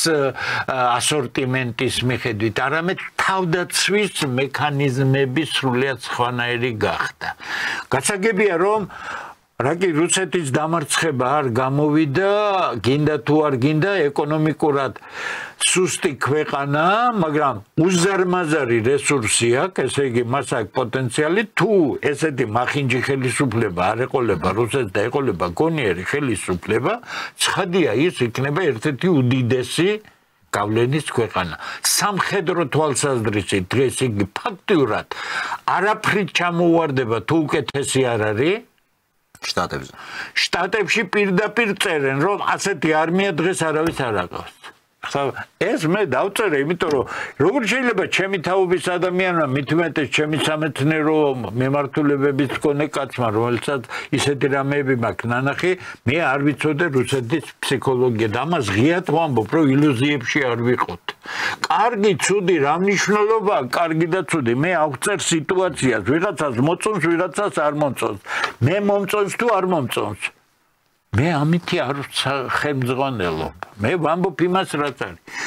ასორტიმენტის მიხედვით არამედ თავდაცვის მექანიზმები სრულიად სხვანაირი გახდა გასაგებია რომ რაკი რუსეთის დამარცხება არ გამოვიდა გინდა თუ არ გინდა ეკონომიკურად სუსტი ქვეყანა მაგრამ უზარმაზარი რესურსი აქვს ესე იგი მას აქვს პოტენციალი თუ ესეთი მახინჯი ხელისუფლება არ ეყოლება რუსეთს და ეყოლება გონიერი ხელისუფლება ცხადია ის იქნება ერთ-ერთი უდიდესი გავლენის ქვეყანა სამხედრო თვალსაზრისით დღეს იგი ფაქტიურად არაფრით ჩამოუვარდება თუ უკეთესი არ არის შტატებში პირდაპირ წერენ რომ ასეთი არმია დღეს არავის არ აკავს ეს მე დავწერე იმიტომ რომ როგორ შეიძლება ჩემი თაობის ადამიანმა მithumetes ჩემი სამეცნიერო მემართულებების მქონე კაცმა რომელსაც ისეთი რამეები მაქვს ნანახი მე არ ვიცოდე რუსეთის ფსიქოლოგია და ამას ღიად ვამბობ რომ ილუზიებში არ ვიყოთ კარგი ცუდი რა მნიშვნელობა კარგი და ცუდი მე ავწერ სიტუაციას ვიღაცას მოწონს ვიღაცას არ მოწონს მე მომწონს თუ არ მომწონს მე ამითი არ ხელმძღვანელობ მე ვამბობ იმას რაც არის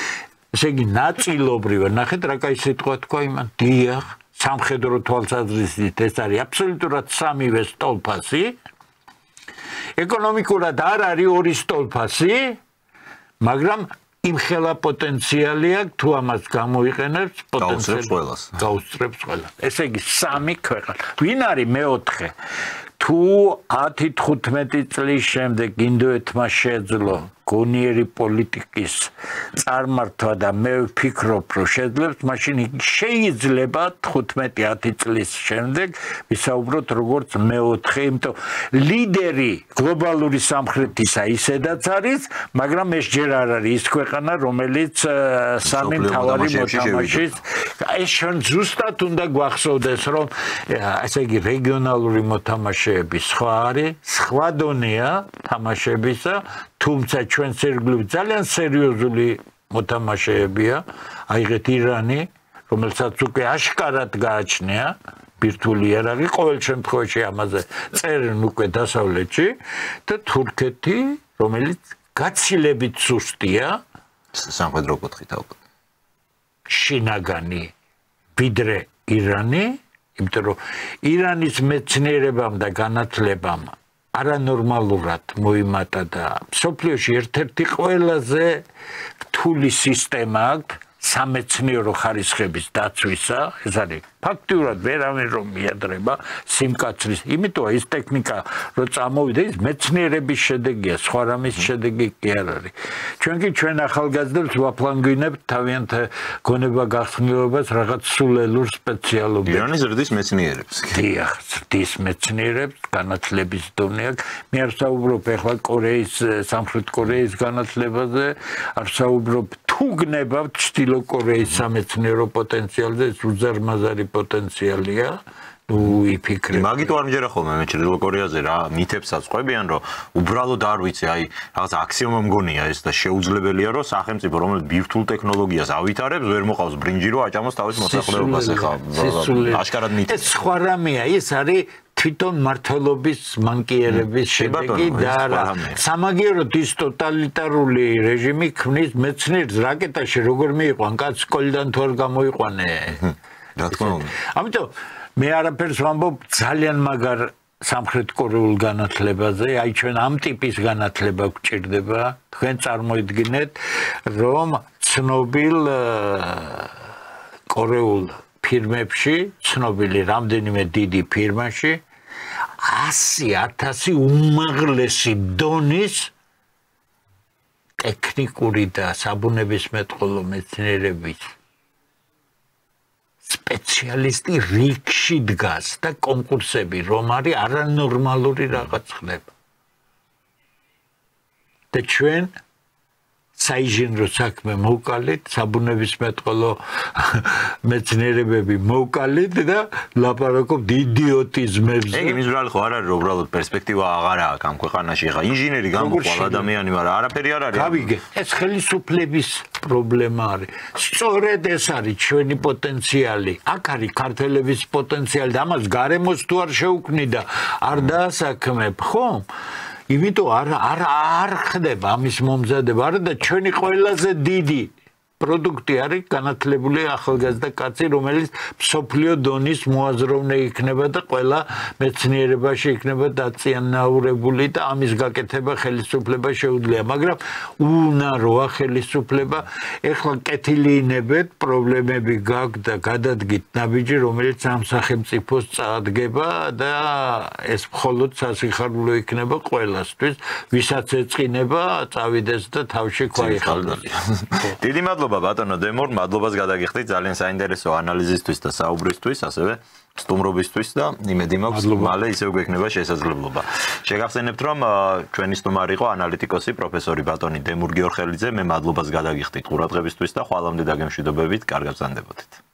ესე იგი ნაწილობრივად ნახეთ რა კაი სიტყვა თქვა იმან დიახ სამხედრო თვალსაზრისით ეს არის აბსოლუტურად სამივე სტოლფასი ეკონომიკურად არ არის ორი სტოლფასი მაგრამ იმ ხელა პოტენციალი აქვს თუ ამას გამოიყენებს პოტენციალი გაუსწრებს ყველას ესე იგი სამი ქვეყანა ვინ არის მეოთხე თუ 10-15 წლის შემდეგ ინდოეთმა შეძლო გონიერი პოლიტიკის წარმართვა და მე ვფიქრობ, რომ შეძლებს, მაშინ შეიძლება 15-10 წლის შემდეგ ვისაუბროთ როგორც მე-4, იმიტომ ლიდერი გლობალური სამხრეთისა ისედაც არის, მაგრამ ეს ჯერ არ არის ის ქვეყანა, რომელიც სამი მთავარი მოთამაშის ეს შენ ზუსტად უნდა გვახსოვდეს, რომ ასე იგი რეგიონალური მოთამაშეები სხვა არის, სხვა დონეა თამაშებისა, თუმცა ჩვენს ირგვლივ ძალიან სერიოზული მოთამაშეებია, აიღეთ ირანი, რომელსაც უკვე აშკარად გააჩნია, ბირთვული არ არის, ყოველ შემთხვევაში ამაზე წერენ უკვე დასავლეთში და თურქეთი, რომელიც გაცილებით სუსტია, სამხედრო კუთხით ალბათ. შინაგანი ვიდრე ირანი, იმიტომ რომ ირანის მეცნიერებამ და განათლებამ არანორმალურად მოიმატა და მსოფლიოში ერთ-ერთი ყველაზე რთული სისტემა აქვს სამეცნიერო ხარისხების დაცვისა, ეს არის ფაქტიურად ვერავინ რომ მიადრება სიმკაცრის, იმიტომ ის ტექნიკა რო წამოვიდა, ის მეცნიერების შედეგია, სხვა რამის შედეგი კი არ არის. ჩვენ კი ჩვენ ახალგაზრდებს ვაფლანგვინებთ თავიანთ გონება გახსნილობას რაღაც სულელურ სპეციალობებს. ირანის ზრდის მეცნიერებს. დიახ, ზრდის მეცნიერებს, განათლების დონე აქვს. მე არ საუბრობ ახლა კორეის, სამხრეთ კორეის განათლებაზე, არ საუბრობ თუ გნებავთ ჩრდილო კორეის სამეცნიერო პოტენციალზე, ეს უზარმაზარი პოტენციალია. ნუ იფიქრე. მაგით არ მჯერა ხოლმე მე ჩრდილო კორეაზე რა მითებსაც ყვებიან, რომ უბრალოდ არ ვიცი, აი რაღაც აქსიომა მგონია ეს და შეუძლებელია, რომ სახელმწიფო რომელიც ბირთვულ ტექნოლოგიას ავითარებს, ვერ მოყავს ბრინჯი, რომ აჭამოს თავის მოსახლეობას ახლა. აშკარად მითებს. ეს სხვა რამეა, ეს არის თვითონ მართლობის მანკიერების შედეგი და არა სამაგიეროდ ის ტოტალიტარული რეჟიმი ქმნის მეცნიერს რაკეტაში როგორ მიიყვან კაც სკოლიდან თუ არ გამოიყვანე რა თქმა უნდა ამიტომ მე არაფერს ვამბობ ძალიან მაგარ სამხრეთ კორეულ განათლებაზე აი ჩვენ ამ ტიპის განათლება გვჭირდება თქვენ წარმოიდგინეთ რომ ცნობილ კორეულ ფირმებში ცნობილი რამდენიმე დიდი ფირმაში 100,000 უმაღლესი დონის ტექნიკური და საბუნებისმეტყველო მეცნიერების სპეციალისტი რიგში დგას და კონკურსები რომ არის არანორმალური რაღაც ხდება და ჩვენ საინჟინრო საქმე მოვკალით, საბუნებისმეტყველო მეცნიერებები მოვკალით და ლაპარაკობთ იდიოტიზმებზე. ეგ იმის ბრალი ხო არ არის, რომ უბრალოდ პერსპექტივა აღარ აქვს ამ ქვეყანაში. ხა ინჟინერი გამოყვალ ადამიანი, მაგრამ არაფერი არ არის. გავიგე, ეს ხელისუფლების პრობლემა არის. სწორედ ეს არის ჩვენი პოტენციალი. აქ არის ქართველების პოტენციალი და ამას გარემოს თუ არ შეუქმნიდა, არ დაასაქმებ, ხო? იმიტომ არ ხდება ამის მომზადება, არა და ჩვენი ყველაზე დიდი პროდუქტი არის განათლებული ახალგაზრდა კაცი, რომელიც მსოფლიო დონის მოაზროვნე იქნება და ყველა მეცნიერებაში იქნება დაწინაურებული და ამის გაკეთება ხელისუფლება შეუძლია, მაგრამ უნაროა ხელისუფლება, ეხლა კეთილინებეთ, პრობლემები გაქვს და გადადგით ნაბიჯი, რომელიც ამ სახელმწიფოს წაადგება და ეს მხოლოდ სასიხარულო იქნება ყველასთვის, ვისაც ეწყინება, წავიდეს და თავში ქვაიხალოს. დიდი მადლობა ბატონო დემორ, მადლობას გადაგიხდით ძალიან საინტერესო ანალიზისთვის და საუბრისთვის, ასევე სტუმრობისთვის და იმედი მაქვს მალე ისევ გვექნება შესაძლებლობა. შეგახსენებთ რომ ჩვენი სტუმარი იყო ანალიტიკოსი პროფესორი ბატონი დემურ გიორხელიძე, მე მადლობას გადაგიხდით ყურადღებისთვის და ხვალამდე დაგემშვიდობებით, კარგად გრძანდებოდეთ.